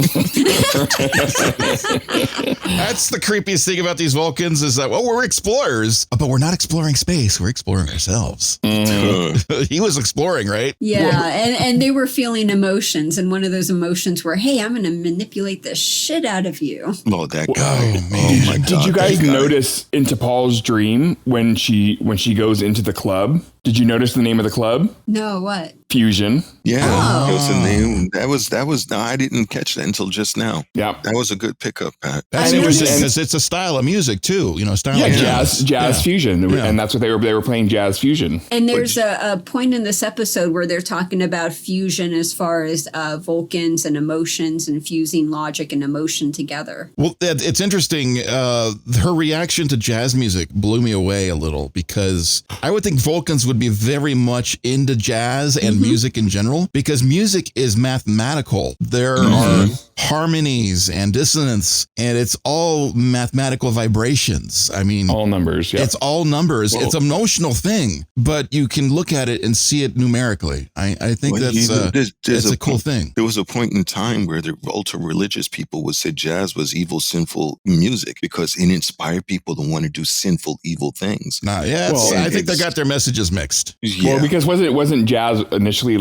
That's the creepiest thing about these Vulcans is that, we're explorers, but we're not exploring space. We're exploring ourselves. He was exploring, right? Yeah, and they were feeling emotions, and one of those emotions were, hey, I'm going to manipulate the shit out of you. Oh, that guy. Oh, man. Oh, my God. Did you guys notice into Paul's dream when she goes into the club? Did you notice the name of the club? No, what? Fusion. Yeah, Oh. it was a name. That was. I didn't catch that until just now. Yeah. That was a good pickup, Pat. That's I interesting noticed- because it's a style of music, too. Style Yeah, of jazz Yeah. fusion. Yeah. And that's what they were playing, jazz fusion. And there's a point in this episode where they're talking about fusion as far as Vulcans and emotions and fusing logic and emotion together. Well, it's interesting. Her reaction to jazz music blew me away a little, because I would think Vulcans would be very much into jazz and music in general, because music is mathematical. There are harmonies and dissonance, and it's all mathematical vibrations. I mean, All numbers. Yeah. it's all numbers. Whoa. It's an emotional thing, but you can look at it and see it numerically. I think Well, that's there's a cool thing. There was a point in time where the ultra-religious people would say jazz was evil, sinful music because it inspired people to want to do sinful, evil things. Nah, yeah, Well, I think they it's- got their messages mixed. Yeah. Well, because wasn't jazz initially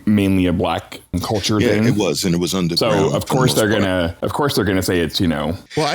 mainly a black culture Yeah, thing? it was, and it was underground. So of course they're gonna say it's Well,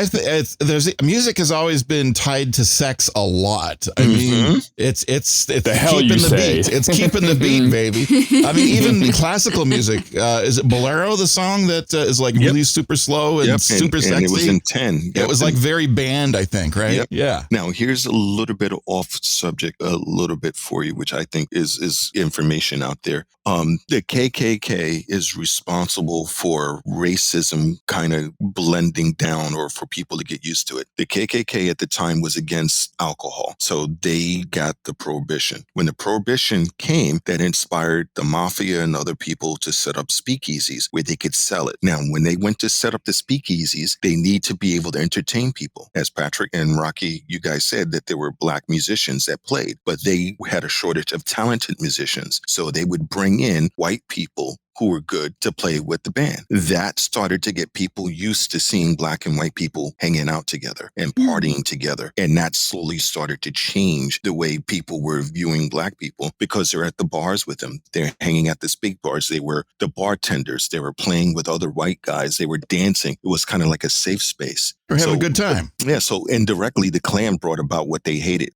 music has always been tied to sex a lot. I mean, it's The hell keeping you the say. beat. It's keeping the beat, baby. I mean, even classical music. Is it Bolero, the song that is like really super slow and super sexy? And it was in 10. It was like very band, I think, right? Yep. Yeah. Now, here's a little bit off subject, a little bit for you, which I think is information out there. The KKK is responsible for racism kind of blending down, or for people to get used to it. The KKK at the time was against alcohol, so they got the prohibition. When the prohibition came, that inspired the mafia and other people to set up speakeasies where they could sell it. Now, when they went to set up the speakeasies, they need to be able to entertain people. As Patrick and Rocky, you guys said that there were black musicians that played, but they had a shortage of talented musicians. So they would bring in white people who were good to play with the band. That started to get people used to seeing black and white people hanging out together and partying together. And that slowly started to change the way people were viewing black people, because they're at the bars with them. They're hanging at the big bars. They were the bartenders. They were playing with other white guys. They were dancing. It was kind of like a safe space. We're having a good time. Yeah, so indirectly, the Klan brought about what they hated,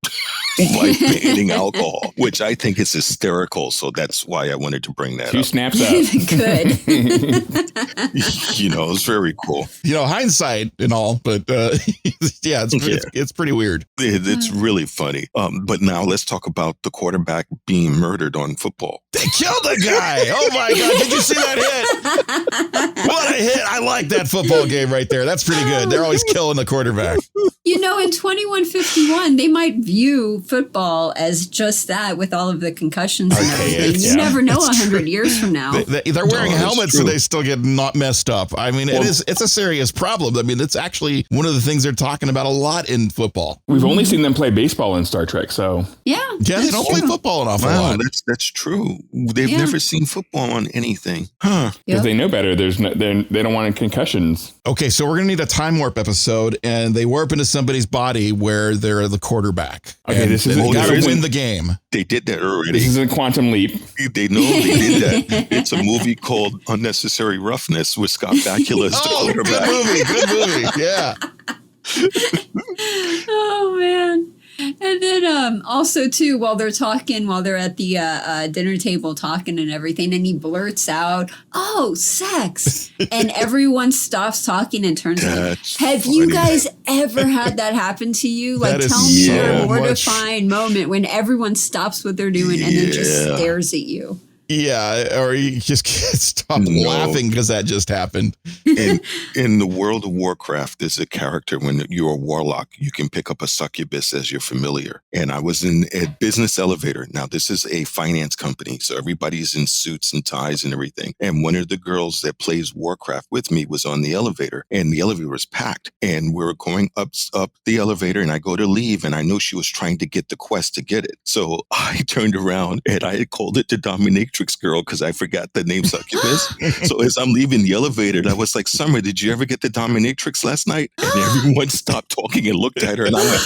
like banning alcohol, which I think is hysterical. So that's why I wanted to bring that Two up. snaps up. Good. It's very cool. Hindsight and all, but it's pretty weird. It's really funny. But now let's talk about the quarterback being murdered on football. They killed the guy. Oh my God. Did you see that hit? What a hit. I like that football game right there. That's pretty good. They're always killing the quarterback. In 2151, they might view football as just that, with all of the concussions and everything. You never know 100 years from now. They're wearing helmets true. and they still get not messed up. I mean, it's a serious problem. I mean, it's actually one of the things they're talking about a lot in football. We've only seen them play baseball in Star Trek, so Yeah, they don't play football an awful Wow, lot. that's true. They've never seen football on anything. Huh. because they know better. They don't want concussions. Okay, so we're going to need a time warp episode, and they warp into somebody's body where they're the quarterback. Okay, and this is- they got to this win isn't- the game. They did that already. This is a quantum leap. They know they did that. It's a a movie called Unnecessary Roughness with Scott Bakula as the quarterback. Good movie. Yeah. Oh, man. And then also, too, while they're at the dinner table talking and everything, and he blurts out, "Oh, sex." And everyone stops talking and turns around. Have you guys ever had that happen to you? Like, tell me your mortifying moment when everyone stops what they're doing and then just stares at you. Yeah, or you just can't stop laughing because that just happened. In the world of Warcraft, there's a character when you're a warlock, you can pick up a succubus as your familiar. And I was in a business elevator. Now, this is a finance company, so everybody's in suits and ties and everything. And one of the girls that plays Warcraft with me was on the elevator, and the elevator was packed. And we were going up the elevator, and I go to leave, and I know she was trying to get the quest to get it. So I turned around, and I called it the Dominatrix girl because I forgot the name succubus. So as I'm leaving the elevator, I was like, "Summer, did you ever get the Dominatrix last night?" And everyone stopped talking and looked at her, and I went,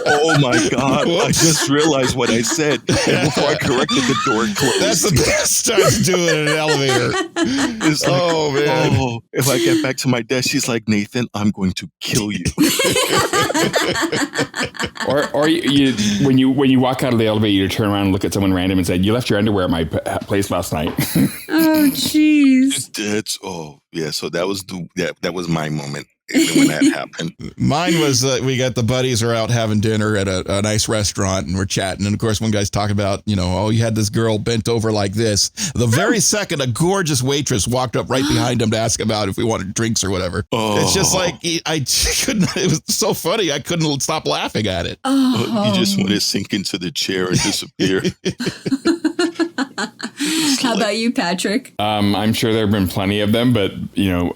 "Oh my God, I just realized what I said." And before I corrected, the door closed. That's the best time to do it in an elevator. It's like, oh man. If I get back to my desk, she's like, "Nathan, I'm going to kill you." Or you, when you walk out of the elevator, you turn around and look at someone random and say, "You left your underwear at my place last night." Oh, jeez. So that was my moment when that happened. Mine was we got the buddies are out having dinner at a nice restaurant, and we're chatting, and of course one guy's talking about, you had this girl bent over like this. The very second a gorgeous waitress walked up right behind him to ask about if we wanted drinks or whatever. It's just like I couldn't. It was so funny I couldn't stop laughing at it. You just want to sink into the chair and disappear. How about you, Patrick? I'm sure there have been plenty of them, but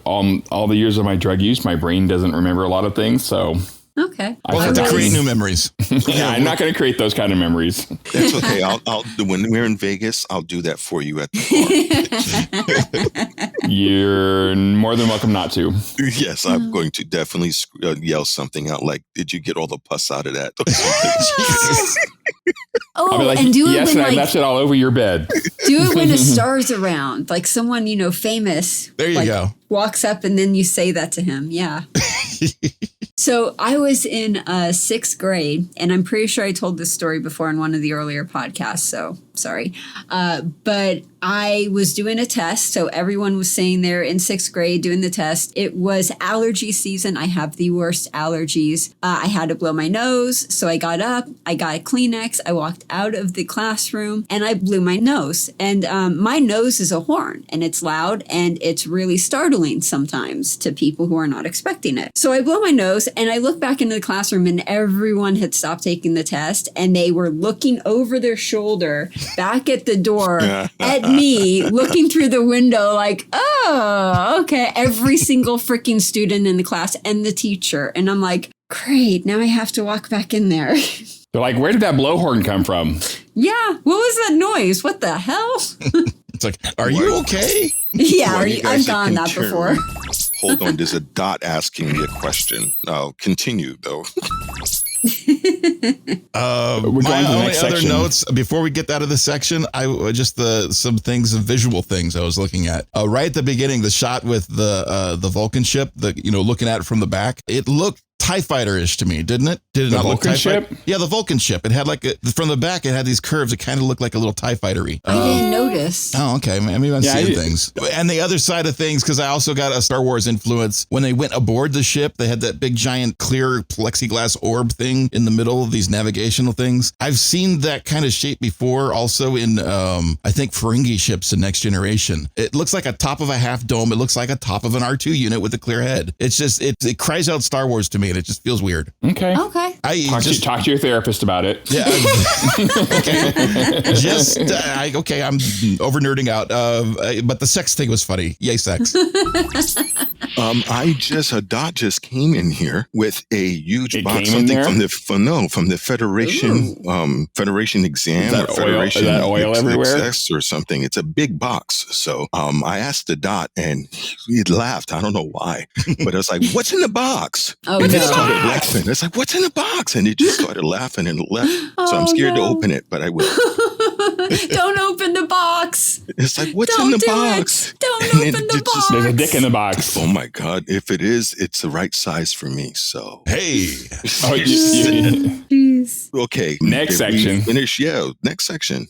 all the years of my drug use, my brain doesn't remember a lot of things. So okay, we'll have to create new memories. Yeah, I'm not going to create those kind of memories. That's okay. I'll when we're in Vegas, I'll do that for you at the bar. You're more than welcome not to. Yes, I'm going to definitely yell something out like, "Did you get all the pus out of that?" Oh, like, and do it yes, when and I left it all over your bed. Do it when a star's around, like someone famous. There you go. Walks up and then you say that to him. Yeah. So I was in 6th grade, and I'm pretty sure I told this story before in one of the earlier podcasts, so sorry. But I was doing a test, so everyone was sitting there in 6th grade doing the test. It was allergy season. I have the worst allergies. I had to blow my nose, so I got up, I got a Kleenex, I walked out of the classroom, and I blew my nose. And my nose is a horn, and it's loud, and it's really startling sometimes to people who are not expecting it. So I blow my nose, and I look back into the classroom, and everyone had stopped taking the test, and they were looking over their shoulder back at the door at me, looking through the window like, "Oh, okay." Every single freaking student in the class and the teacher. And I'm like, great, now I have to walk back in there. They're like, "Where did that blowhorn come from?" Yeah, what was that noise? What the hell? It's like, are you okay? Yeah, I've done that before. Hold on, there's a dot asking me a question. Continue, though. My only other notes before we get out of this section, some visual things I was looking at. Right at the beginning, the shot with the Vulcan ship, looking at it from the back, it looked TIE Fighter-ish to me, didn't it? Did it not look TIE ship? Yeah, the Vulcan ship. It had from the back, it had these curves. It kind of looked like a little TIE Fighter-y. I didn't notice. Oh, okay. Maybe I'm seeing things. And the other side of things, because I also got a Star Wars influence. When they went aboard the ship, they had that big, giant, clear plexiglass orb thing in the middle of these navigational things. I've seen that kind of shape before, also in, I think, Ferengi ships in Next Generation. It looks like a top of a half dome. It looks like a top of an R2 unit with a clear head. It's just, it cries out Star Wars to me, and it just feels weird. Okay. Talk to your therapist about it. Yeah. Okay. I'm over nerding out. But the sex thing was funny. Yay, sex. A dot just came in here with a huge box, something from the Federation, Federation exam, or Federation. Is that oil everywhere? Or something. It's a big box. So, I asked the dot, and he laughed. I don't know why, but I was like, "What's in the box?" Oh, and no. he started laughing. It's like, "What's in the box?" And he just started laughing and left. So I'm scared to open it, but I will. Don't open the box. It's like, what's Don't in the do box? it. Don't And open the it just- box. There's a dick in the box. Oh my God. If it is, it's the right size for me. So. Hey, Oh, Jeez. Okay. Next did we section. Finish. Yeah. Next section.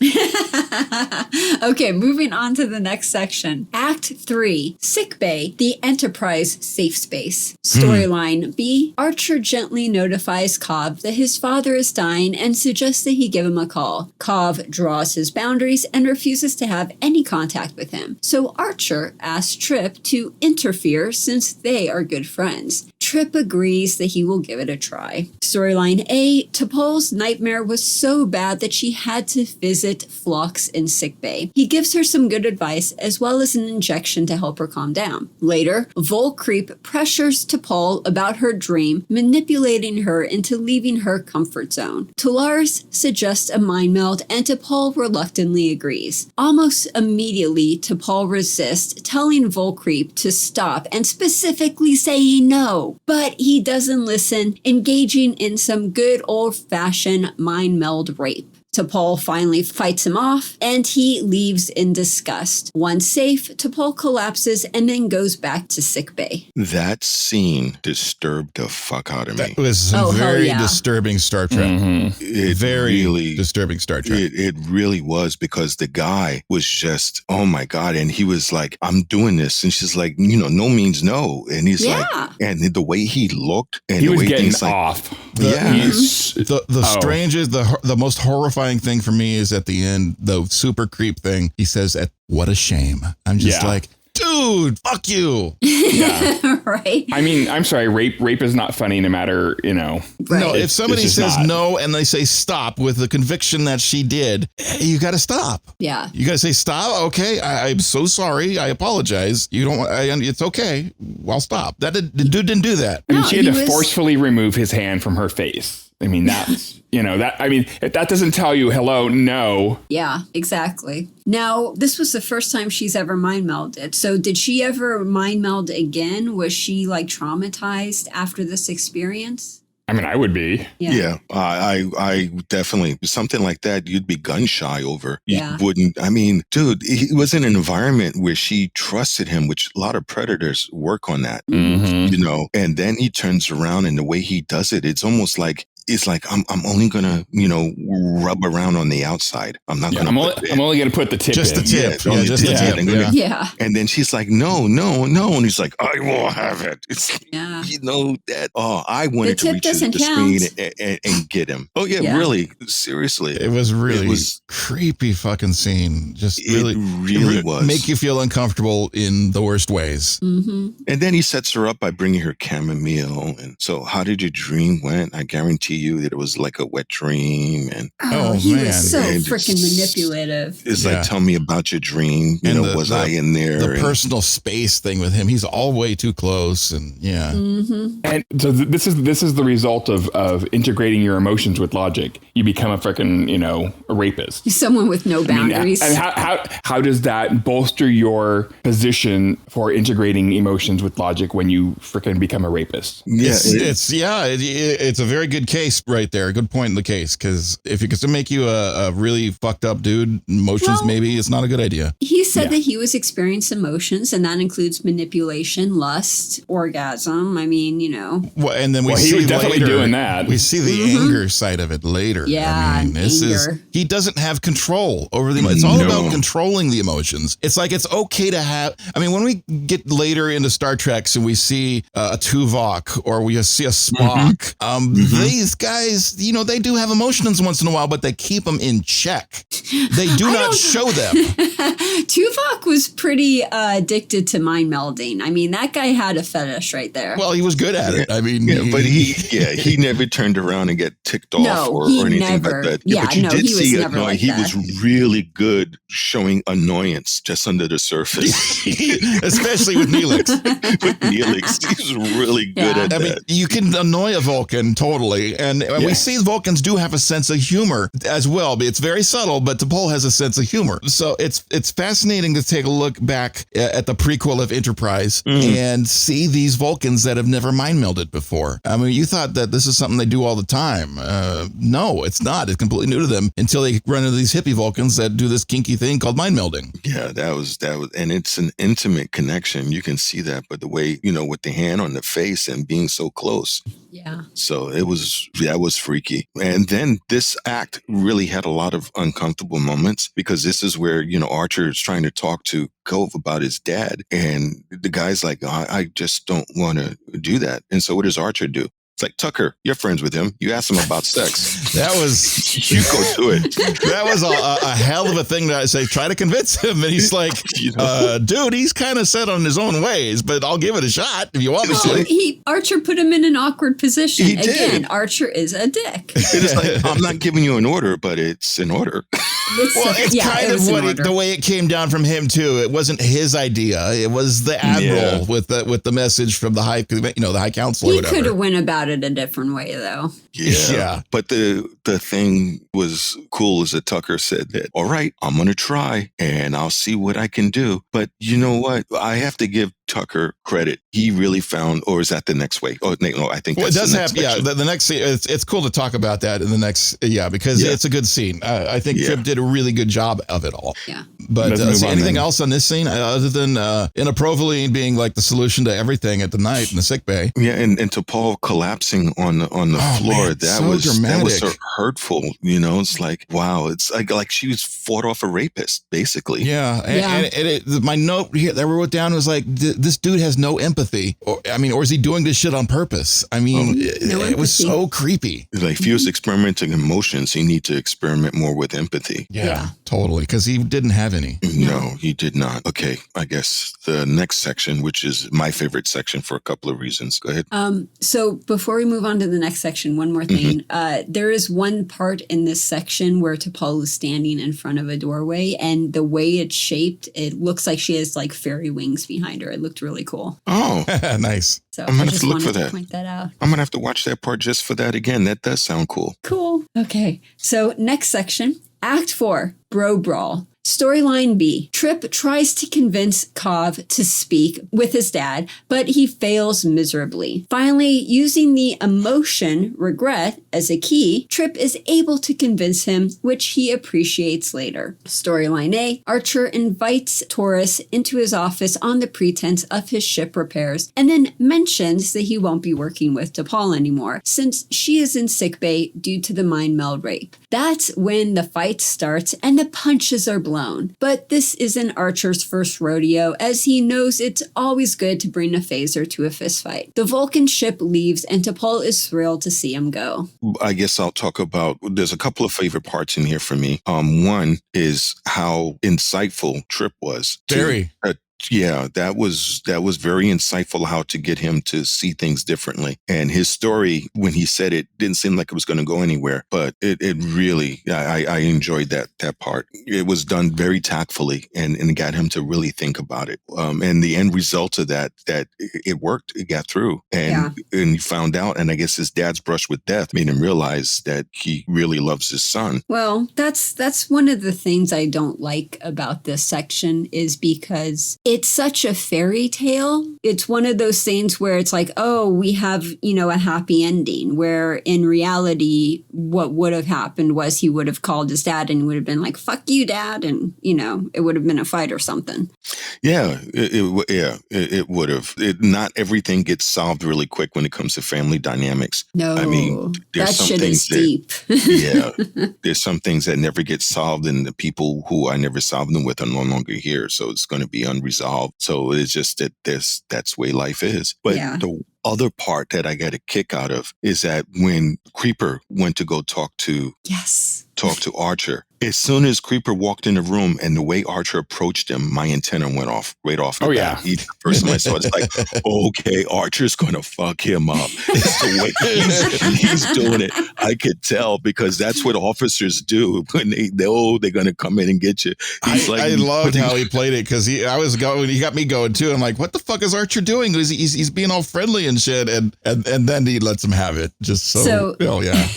Okay, moving on to the next section. Act 3, Sickbay, the Enterprise Safe Space. Storyline B, Archer gently notifies Cobb that his father is dying and suggests that he give him a call. Cobb draws his boundaries and refuses to have any contact with him. So Archer asks Trip to interfere since they are good friends. Trip agrees that he will give it a try. Storyline A, T'Pol's nightmare was so bad that she had to visit Phlox in sickbay. He gives her some good advice as well as an injection to help her calm down. Later, Vulcreep pressures T'Pol about her dream, manipulating her into leaving her comfort zone. Talaris suggests a mind meld and T'Pol reluctantly agrees. Almost immediately, T'Pol resists, telling Vulcreep to stop and specifically saying no. But he doesn't listen, engaging in some good old-fashioned mind meld rape. T'Pol finally fights him off, and he leaves in disgust. Once safe, T'Pol collapses and then goes back to sickbay. That scene disturbed the fuck out of me. that was some Oh, hell very yeah. disturbing Star Trek. It Very really, disturbing Star Trek. it really was, because the guy was just, oh my God. And he was like, I'm doing this. And she's like, no means no. And he's Yeah. like, and the way he looked and He the was way getting things like, off. yeah. The strangest, the most horrifying thing for me is at the end, the super creep thing. He says, "What a shame." I'm just Yeah. like, dude, fuck you. Yeah. Right? I mean, I'm sorry. Rape is not funny no matter, Right. No, if somebody it's says just not. no and they say stop with the conviction that she did, you got to stop. Yeah. You got to say stop. Okay, I'm so sorry. I apologize. You don't. It's okay. I'll stop. The dude didn't do that. I mean, No, she had he to was- forcefully remove his hand from her face. I mean, that's, if that doesn't tell you, hello, no. Yeah, exactly. Now, this was the first time she's ever mind melded. So did she ever mind meld again? Was she like traumatized after this experience? I mean, I would be. Yeah, I definitely, something like that, you'd be gun shy over. You Yeah. wouldn't, I mean, dude, he was in an environment where she trusted him, which a lot of predators work on that, and then he turns around and the way he does it, it's almost like, it's like, I'm only gonna, rub around on the outside. I'm not gonna. I'm only going to put the tip Just in. the tip. Yeah, only just the tip. tip. I'm gonna- Yeah. Yeah. And then she's like, no. And he's like, I will have it. It's, Yeah. that. Oh, I wanted The to tip reach doesn't the screen count. and get him. Oh, yeah, Yeah. really. Seriously. It was really It was- creepy fucking scene. Just It really, really was. make you feel uncomfortable in the worst ways. Mm-hmm. And then he sets her up by bringing her chamomile. And so, how did your dream went? I guarantee you that it was like a wet dream. And Oh, Oh, he man. was so And freaking it's- manipulative. it's Yeah. like, tell me about your dream. And Was I in there? The And- personal space thing with him. He's all way too close. And yeah. Mm-hmm. And so this is the result of integrating your emotions with logic. You become a freaking, a rapist. Someone with no boundaries. I mean, how does that bolster your position for integrating emotions with logic when you freaking become a rapist? Yeah, It's a very good case right there. A good point in the case, because if it's to make you a really fucked up dude, emotions, Well- maybe it's not a good idea. He said Yeah. that he was experiencing emotions, and that includes manipulation, lust, orgasm. I mean, Well, and then we Well, he see was definitely later, doing that. We see the anger side of it later. Yeah, I mean, this is anger. he doesn't have control over the. It's all No. about controlling the emotions. It's like it's okay to have. I mean, when we get later into Star Treks and we see a Tuvok or we see a Spock, these guys, they do have emotions once in a while, but they keep them in check. They do not show them. Tuvok was pretty addicted to mind melding. I mean, that guy had a fetish right there. Well, he was good at it. I mean, Yeah, but he never turned around and get ticked off No, or he anything never. like that. Yeah, but you no, did he was see never like he that. was really good showing annoyance just under the surface. especially with Neelix. With Neelix, he was really good Yeah. at I mean, that. you can annoy a Vulcan totally, And we see Vulcans do have a sense of humor as well. It's very subtle, but T'Pol has a sense of humor. So it's fascinating to take a look back at the prequel of Enterprise and see these Vulcans that have never mind melded before. I mean, you thought that this is something they do all the time. No, it's not. It's completely new to them until they run into these hippie Vulcans that do this kinky thing called mind melding. Yeah, that was, and it's an intimate connection. You can see that, but the way, with the hand on the face and being so close. Yeah. So that was freaky. And then this act really had a lot of uncomfortable moments because this is where, Archer is trying to talk to Cove about his dad. And the guy's like, I just don't want to do that. And so what does Archer do? It's like, Tucker, you're friends with him. You asked him about sex. That was... You go do it. That was a hell of a thing to say. Try to convince him. And he's like, dude, he's kind of set on his own ways, but I'll give it a shot if you want me to. Archer put him in an awkward position. He did. Again, Archer is a dick. It's like, I'm not giving you an order, but it's an order. It's kind of the way it came down from him too. It wasn't his idea. It was the admiral with the message from the high, the high council. He could have went about it a different way, though. Yeah. But the thing was cool is that Tucker said that, all right, I'm going to try and I'll see what I can do. But you know what? I have to give Tucker credit. He really found, or is that the next way? Oh, no, I think that's it does the next have, section. the next scene. It's cool to talk about that in the next, because it's a good scene. I think Trip did a really good job of it all. Yeah. But anything else on this scene other than inappropriately being like the solution to everything at the night in the sick bay? Yeah, and T'Pol collapsing on the floor. Man, that so was dramatic. That was so hurtful. It's like, wow, it's like she was fought off a rapist, basically. Yeah. And my note here that I wrote down was like, this dude has no empathy. Or is he doing this shit on purpose? It was so creepy. Like if he was experimenting emotions, he need to experiment more with empathy. Yeah. Totally. Because he didn't have any. No, he did not. Okay, I guess the next section, which is my favorite section for a couple of reasons. Go ahead. So before we move on to the next section, one more thing. There is one part in this section where T'Pol is standing in front of a doorway, and the way it's shaped, it looks like she has like fairy wings behind her. It looked really cool. Oh, nice. So I'm gonna I have just to look wanted for to that. point that out. I'm gonna have to watch that part just for that again. That does sound cool. Cool. Okay. So next section, Act 4, Bro Brawl. Storyline B. Trip tries to convince Cov to speak with his dad, but he fails miserably. Finally, using the emotion regret as a key, Trip is able to convince him, which he appreciates later. Storyline A. Archer invites Taurus into his office on the pretense of his ship repairs, and then mentions that he won't be working with T'Pol anymore, since she is in sickbay due to the mind meld rape. That's when the fight starts and the punches are blown. But this isn't Archer's first rodeo, as he knows it's always good to bring a phaser to a fistfight. The Vulcan ship leaves, and T'Pol is thrilled to see him go. I guess I'll talk about, there's a couple of favorite parts in here for me. One is how insightful Trip was. Very. Yeah, that was very insightful how to get him to see things differently. And his story, when he said it, didn't seem like it was going to go anywhere, but it really, I enjoyed that part. It was done very tactfully and it got him to really think about it. And the end result of that it worked, it got through. And he found out, and I guess his dad's brush with death made him realize that he really loves his son. Well, that's one of the things I don't like about this section, is because it's such a fairy tale. It's one of those things where it's like, oh, we have, a happy ending, where in reality, what would have happened was he would have called his dad and would have been like, fuck you, dad. And, it would have been a fight or something. Yeah, it would have. Not everything gets solved really quick when it comes to family dynamics. No, I mean, there's that some shit things is deep. There's some things that never get solved, and the people who I never solved them with are no longer here. So it's going to be unresolved. So it's just that that's the way life is. But the other part that I got a kick out of is that when Creeper went to go talk to talk to Archer. As soon as Creeper walked in the room and the way Archer approached him, my antenna went off right off the bat. He's the first time I saw it, it's like, okay, Archer's going to fuck him up. It's the way he's doing it. I could tell because that's what officers do when they're going to come in and get you. I loved how he played it because he got me going too. I'm like, what the fuck is Archer doing? He's being all friendly and shit, and then he lets him have it. Just so yeah.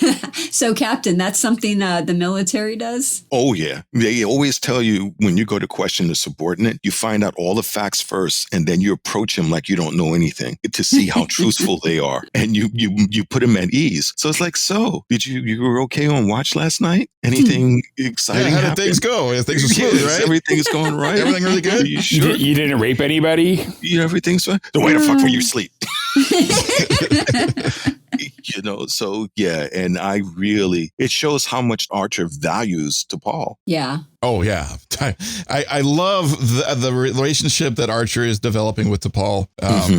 So, Captain, that's something the military does? Oh, yeah. They always tell you when you go to question a subordinate, you find out all the facts first, and then you approach him like you don't know anything to see how truthful they are. And you put him at ease. So it's like, so you were okay on watch last night? Anything exciting? How did things go? Things were smooth, right? Everything is going right. Everything really good? You sure? You didn't rape anybody? Everything's fine. The way the fuck were you asleep? So yeah, and it shows how much Archer values T'Pol. Yeah. Oh yeah, I love the relationship that Archer is developing with T'Pol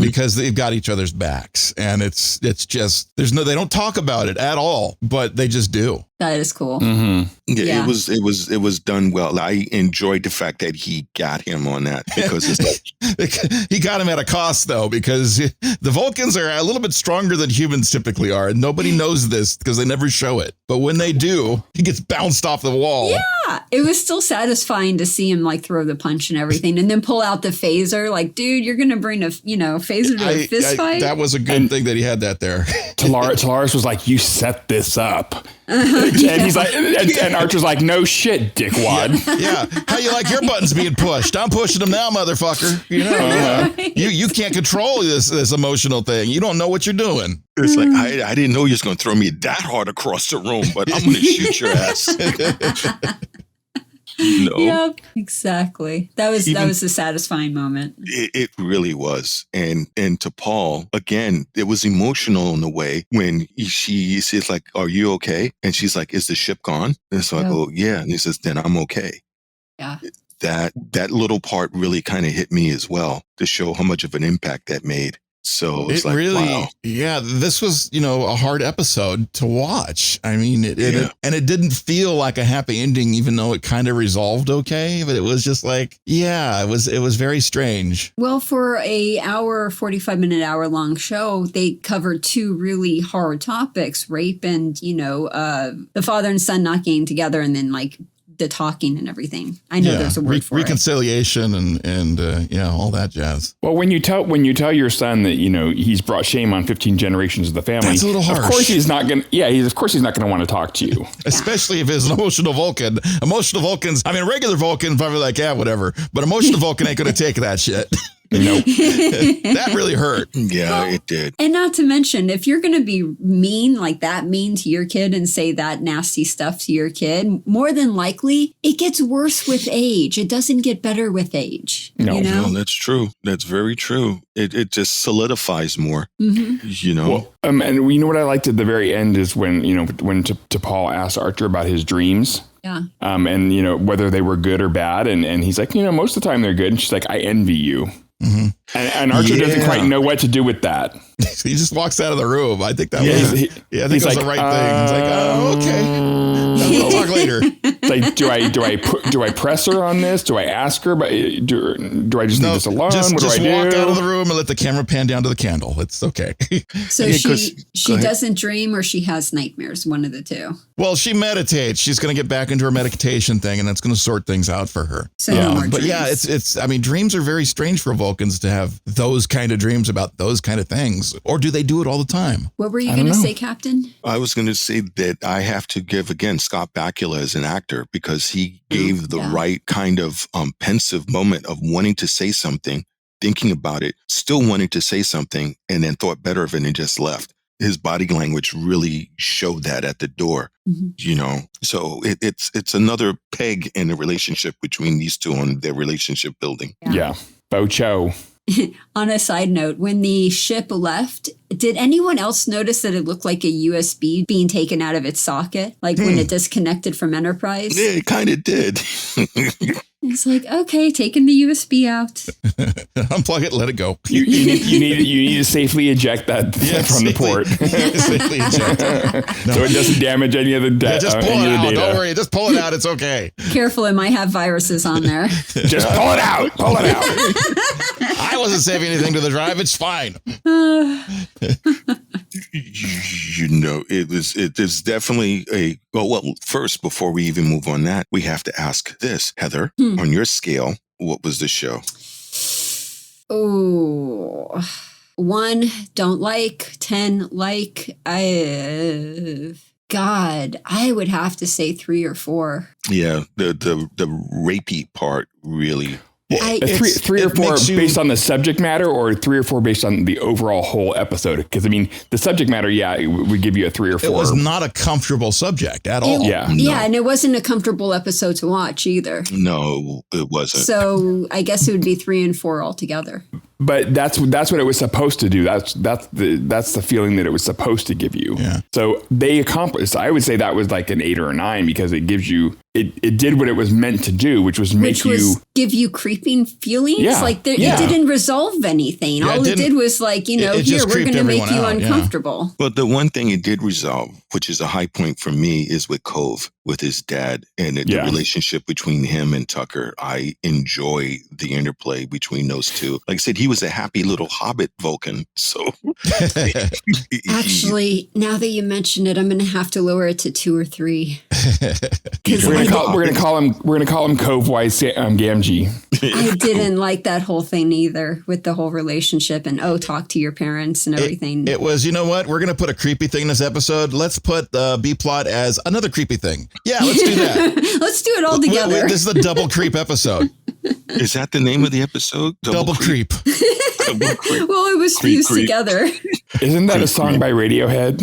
because they've got each other's backs, and it's just they don't talk about it at all, but they just do. That is cool. Mm-hmm. Yeah, it was done well. I enjoyed the fact that he got him on that because it's like he got him at a cost though, because the Vulcans are a little bit stronger than humans typically are, and nobody knows this because they never show it. But when they do, he gets bounced off the wall. Yeah, it was still satisfying to see him like throw the punch and everything, and then pull out the phaser. Like, dude, you're gonna bring a phaser to a fist fight. That was a good thing that he had that there. Talaris was like, "You set this up." And he's like, and Archer's like, "No shit, dickwad." Yeah. How you like your buttons being pushed? I'm pushing them now, motherfucker. You can't control this emotional thing. You don't know what you're doing. It's like, I didn't know you was going to throw me that hard across the room, but I'm going to shoot your ass. No. Yep, exactly. That was a satisfying moment. It really was. And to Paul, again, it was emotional in a way when she says like, "Are you okay?" And she's like, "Is the ship gone?" And so I go, "Yeah." And he says, "Then I'm okay." Yeah. That little part really kind of hit me as well to show how much of an impact that made. So it's like, really, wow. Yeah, this was, a hard episode to watch. I mean, it didn't feel like a happy ending, even though it kind of resolved okay. But it was just like, it was very strange. Well, for a 45-minute long show, they covered two really hard topics: rape and, the father and son not getting together, and then like the talking and everything. I know there's a word for reconciliation and all that jazz. Well, when you tell your son that he's brought shame on 15 generations of the family, that's a little harsh. Of course he's not going. Yeah, he's going to want to talk to you, especially if it's an emotional Vulcan. Emotional Vulcans. I mean, regular Vulcan probably like, yeah, whatever. But emotional Vulcan ain't going to take that shit. Nope. That really hurt. Yeah, it did. And not to mention, if you're going to be mean to your kid and say that nasty stuff to your kid, more than likely it gets worse with age. It doesn't get better with age. No, no, that's true. That's very true. It just solidifies more. Mm-hmm. Well, and what I liked at the very end is when T'Pol asked Archer about his dreams. Yeah. And whether they were good or bad, and he's like, most of the time they're good, and she's like, I envy you. Mm-hmm. And Archer doesn't quite know what to do with that. He just walks out of the room. I think that was the right thing. He's like, oh, okay. We'll talk later. Like, do I press her on this? Do I ask her? But do I just leave this alone? Just what do I walk do? out of the room and let the camera pan down to the candle. It's okay. So she doesn't dream, or she has nightmares. One of the two. Well, she meditates. She's going to get back into her meditation thing, and that's going to sort things out for her. So no more but dreams. yeah, it's. I mean, dreams are very strange for Vulcans to have those kind of dreams about those kind of things, or do they do it all the time? What were you going to say, Captain? I was going to say that I have to give again Scott Bakula as an actor, because he gave the right kind of pensive moment of wanting to say something, thinking about it, still wanting to say something, and then thought better of it and just left. His body language really showed that at the door, So it's another peg in the relationship between these two on their relationship building. Yeah. Bocho. On a side note, when the ship left, did anyone else notice that it looked like a USB being taken out of its socket? Like when it disconnected from Enterprise? Yeah, it kind of did. was like, okay, taking the USB out. Unplug it, let it go. You need to safely eject that from the port. Safely eject. So it doesn't damage any of the data. Just pull it out. Don't worry. Just pull it out. It's okay. Careful, it might have viruses on there. Just pull it out. Pull it out. I wasn't saving anything to the drive. It's fine. It is definitely well, first, before we even move on that, we have to ask this, Heather, on your scale, what was the show? Oh, 1, don't like, 10, like. God, I would have to say 3 or 4. Yeah, the rapey part really. Three or 4 based on the subject matter, or 3 or 4 based on the overall whole episode? Because I mean, the subject matter, we give you a 3 or 4. It was not a comfortable subject at all. Yeah, and it wasn't a comfortable episode to watch either. No, it wasn't. So I guess it would be 3 and 4 altogether. But that's what it was supposed to do. That's the feeling that it was supposed to give you. Yeah. So they accomplished. I would say that was like an 8 or a 9, because it gives you it did what it was meant to do, which was give you creeping feelings. Yeah. Like it didn't resolve anything. Yeah, all it did was like, here, we're going to make you uncomfortable. But the one thing it did resolve, which is a high point for me, is with Cove, with his dad, and the relationship between him and Tucker. I enjoy the interplay between those two. Like I said, he was a happy little Hobbit Vulcan. So actually, now that you mention it, I'm going to have to lower it to 2 or 3. We're gonna call him Cove Wise Gamgee. I didn't like that whole thing either, with the whole relationship and talk to your parents and everything. It was, you know what? We're gonna put a creepy thing in this episode. Let's put B plot as another creepy thing. Yeah, let's do that. Let's do it all together. This is the double creep episode. Is that the name of the episode? Double creep. Well, it was fused together. Isn't that a song by Radiohead?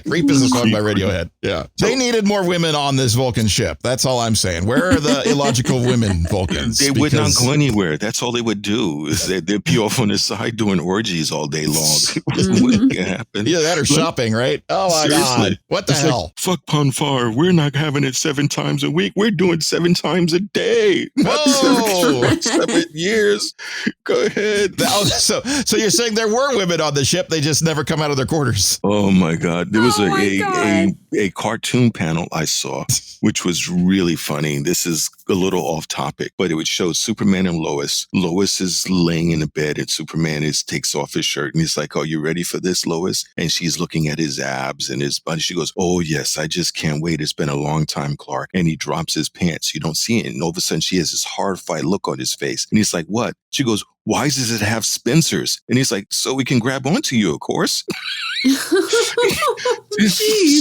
Creep is a song by Radiohead. Yeah. They needed more women on this Vulcan ship. That's all I'm saying. Where are the illogical women Vulcans? They would not go anywhere. That's all they would do. Is they'd be off on the side doing orgies all day long. Wouldn't happen. Yeah, that or shopping, right? Oh my God. What the hell? Like, fuck Ponfar. We're not having it 7 times a week. We're doing 7 times a day. Whoa. 7 years. Go ahead. So you're saying there were women on the ship, they just never come out of their quarters. Oh my God. There was a cartoon panel I saw, which was really funny. This is a little off topic, but it would show Superman and Lois. Lois is laying in the bed and Superman takes off his shirt and he's like, "Oh, you ready for this, Lois?" And she's looking at his abs and his body. She goes, "Oh yes, I just can't wait. It's been a long time, Clark." And he drops his pants. You don't see it. And all of a sudden she has this horrified look on his face. And he's like, "What?" She goes, "Why does it have Spencers?" And he's like, "So we can grab onto you, of course."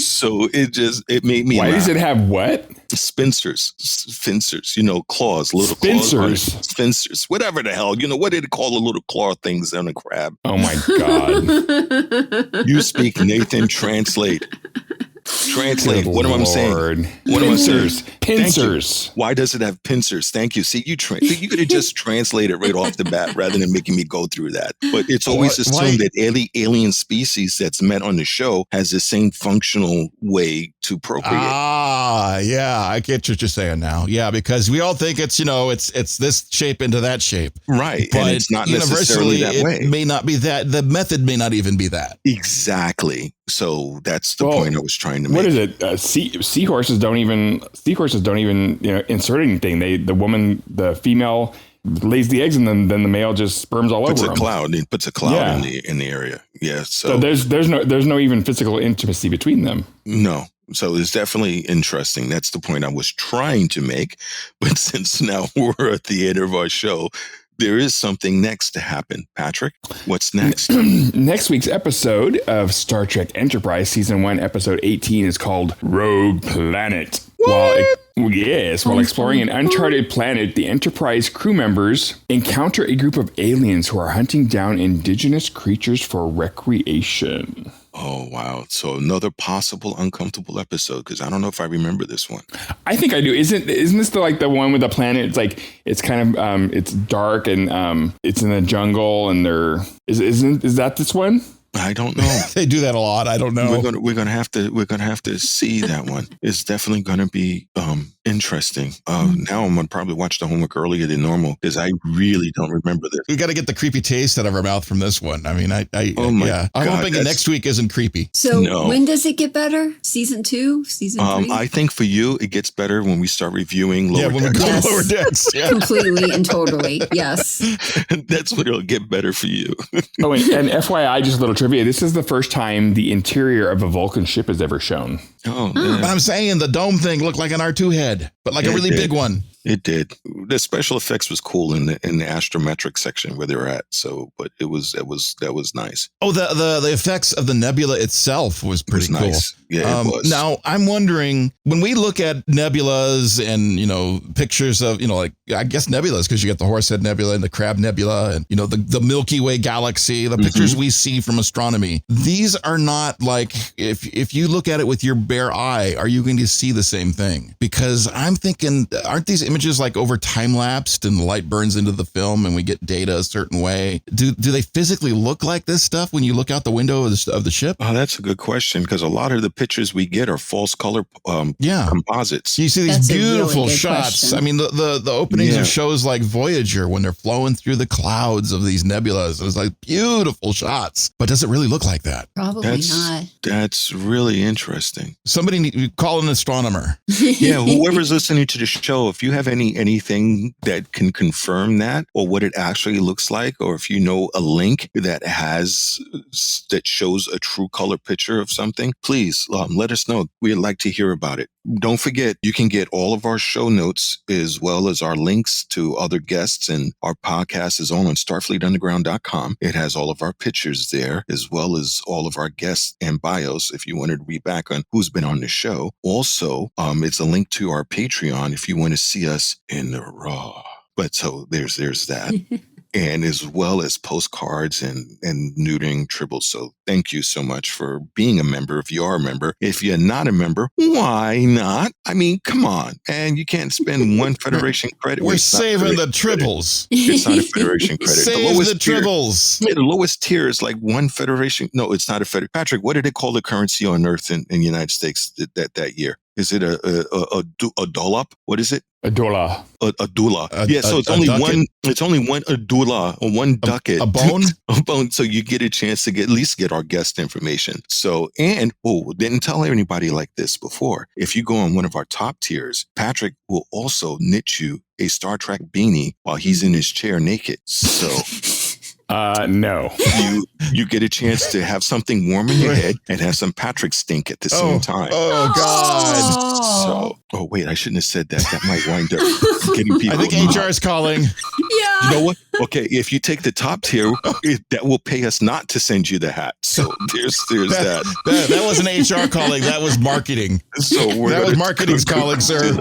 So it made me Why laugh. does it have what? Spencers, claws, little Spencers. claws. Spencers, whatever the hell. What did it call the little claw things on a crab? Oh my God. You speak, Nathan, translate. Translate. What am I saying? What am I saying? Pincers. Why does it have pincers? Thank you. See, you could have just translated right off the bat rather than making me go through that. But it's always assumed that alien species that's met on the show has the same functional way to procreate. Ah, yeah, I get what you're saying now. Yeah, because we all think it's this shape into that shape, right? But and it's not necessarily that way. It may not be that. The method may not even be that. Exactly. So that's the point I was trying to make. What is it? Seahorses don't even insert anything. The female lays the eggs and then the male just sperms all over them. It puts a cloud in the area. Yeah. So there's no even physical intimacy between them. No. So it's definitely interesting. That's the point I was trying to make. But since now we're at the end of our show, there is something next to happen. Patrick, what's next? Next week's episode of Star Trek Enterprise Season 1, Episode 18 is called Rouge Planet. While exploring an uncharted planet, the Enterprise crew members encounter a group of aliens who are hunting down indigenous creatures for recreation. Oh, wow. So another possible uncomfortable episode, because I don't know if I remember this one. I think I do. Isn't this the one with the planet? It's kind of it's dark and it's in the jungle and is that this one? I don't know. They do that a lot. I don't know. We're gonna have to see that one. It's definitely gonna be Interesting. Now I'm going to probably watch the homework earlier than normal because I really don't remember this. We got to get the creepy taste out of our mouth from this one. I mean, I'm God, hoping next week isn't creepy. So when does it get better? Season 2? Season 3? I think for you, it gets better when we start reviewing Lower Decks. When we go to Lower Decks. Yeah. Completely and totally. Yes. That's when it'll get better for you. Oh, and FYI, just a little trivia. This is the first time the interior of a Vulcan ship is ever shown. Oh, But I'm saying the dome thing looked like an R2 head, but like a really big one. It did. The special effects was cool in the astrometric section where they were at. So, but that was nice. Oh, the effects of the Nebula itself was pretty cool. Nice. Yeah, it was. Now I'm wondering when we look at nebulas and pictures of like I guess nebulas because you got the Horsehead Nebula and the Crab Nebula and the Milky Way galaxy, the pictures we see from astronomy. These are not like if you look at it with your bare eye, are you going to see the same thing? Because I'm thinking, aren't these images like over time lapsed and the light burns into the film and we get data a certain way? Do they physically look like this stuff when you look out the window of the ship? Oh, that's a good question because a lot of the pictures we get are false color composites. You see these beautiful shots. Question. I mean, the openings of shows like Voyager when they're flowing through the clouds of these nebulas. It's like beautiful shots. But does it really look like that? Probably not. That's really interesting. Somebody call an astronomer. Yeah, whoever's listening to the show, if you have anything that can confirm that or what it actually looks like, or if you know a link that shows a true color picture of something, please let us know. We'd like to hear about it. Don't forget, you can get all of our show notes as well as our links to other guests, and our podcast is all on StarfleetUnderground.com. It has all of our pictures there as well as all of our guests and bios if you wanted to read back on who's been on the show. Also, it's a link to our Patreon if you want to see us in the raw. But so there's that. And as well as postcards and neutering Tribble. So thank you so much for being a member if you are a member. If you're not a member, why not? I mean, come on. And you can't spend one Federation credit. We're saving the Tribbles. It's not a Federation credit. Save the Tribbles. The lowest tier is like one Federation. No, it's not a Federation. Patrick, what did they call the currency on Earth in the United States that year? Is it a dollop? What is it? A dollar. A doula. So it's only one. It's only one doula or one ducat. A bone. A bone. So you get a chance to at least get our guest information. So didn't tell anybody like this before. If you go on one of our top tiers, Patrick will also knit you a Star Trek beanie while he's in his chair naked. So. No. You get a chance to have something warm in your head and have some Patrick stink at the same time. Oh, God. Wait, I shouldn't have said that. That might wind up getting people. I think HR is calling. Yeah. You know what? Okay, if you take the top tier, that will pay us not to send you the hat. So there's that. That wasn't HR calling. That was marketing. So that was marketing's calling, sir.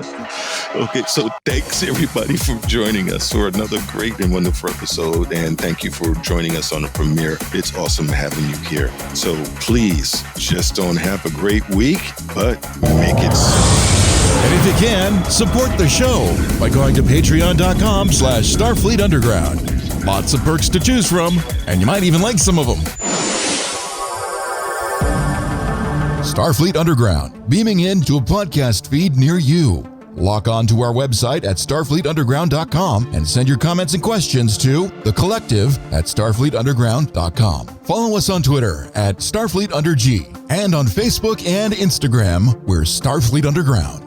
Okay, so thanks everybody for joining us for another great and wonderful episode. And thank you for joining us on the premiere. It's awesome having you here. So please just don't have a great week, but make it so. And if you can, support the show by going to patreon.com/Starfleet Underground. Lots of perks to choose from, and you might even like some of them. Starfleet Underground, beaming into a podcast feed near you. Log on to our website at starfleetunderground.com and send your comments and questions to thecollective@starfleetunderground.com. Follow us on Twitter at StarfleetUnderG and on Facebook and Instagram, we're Starfleet Underground.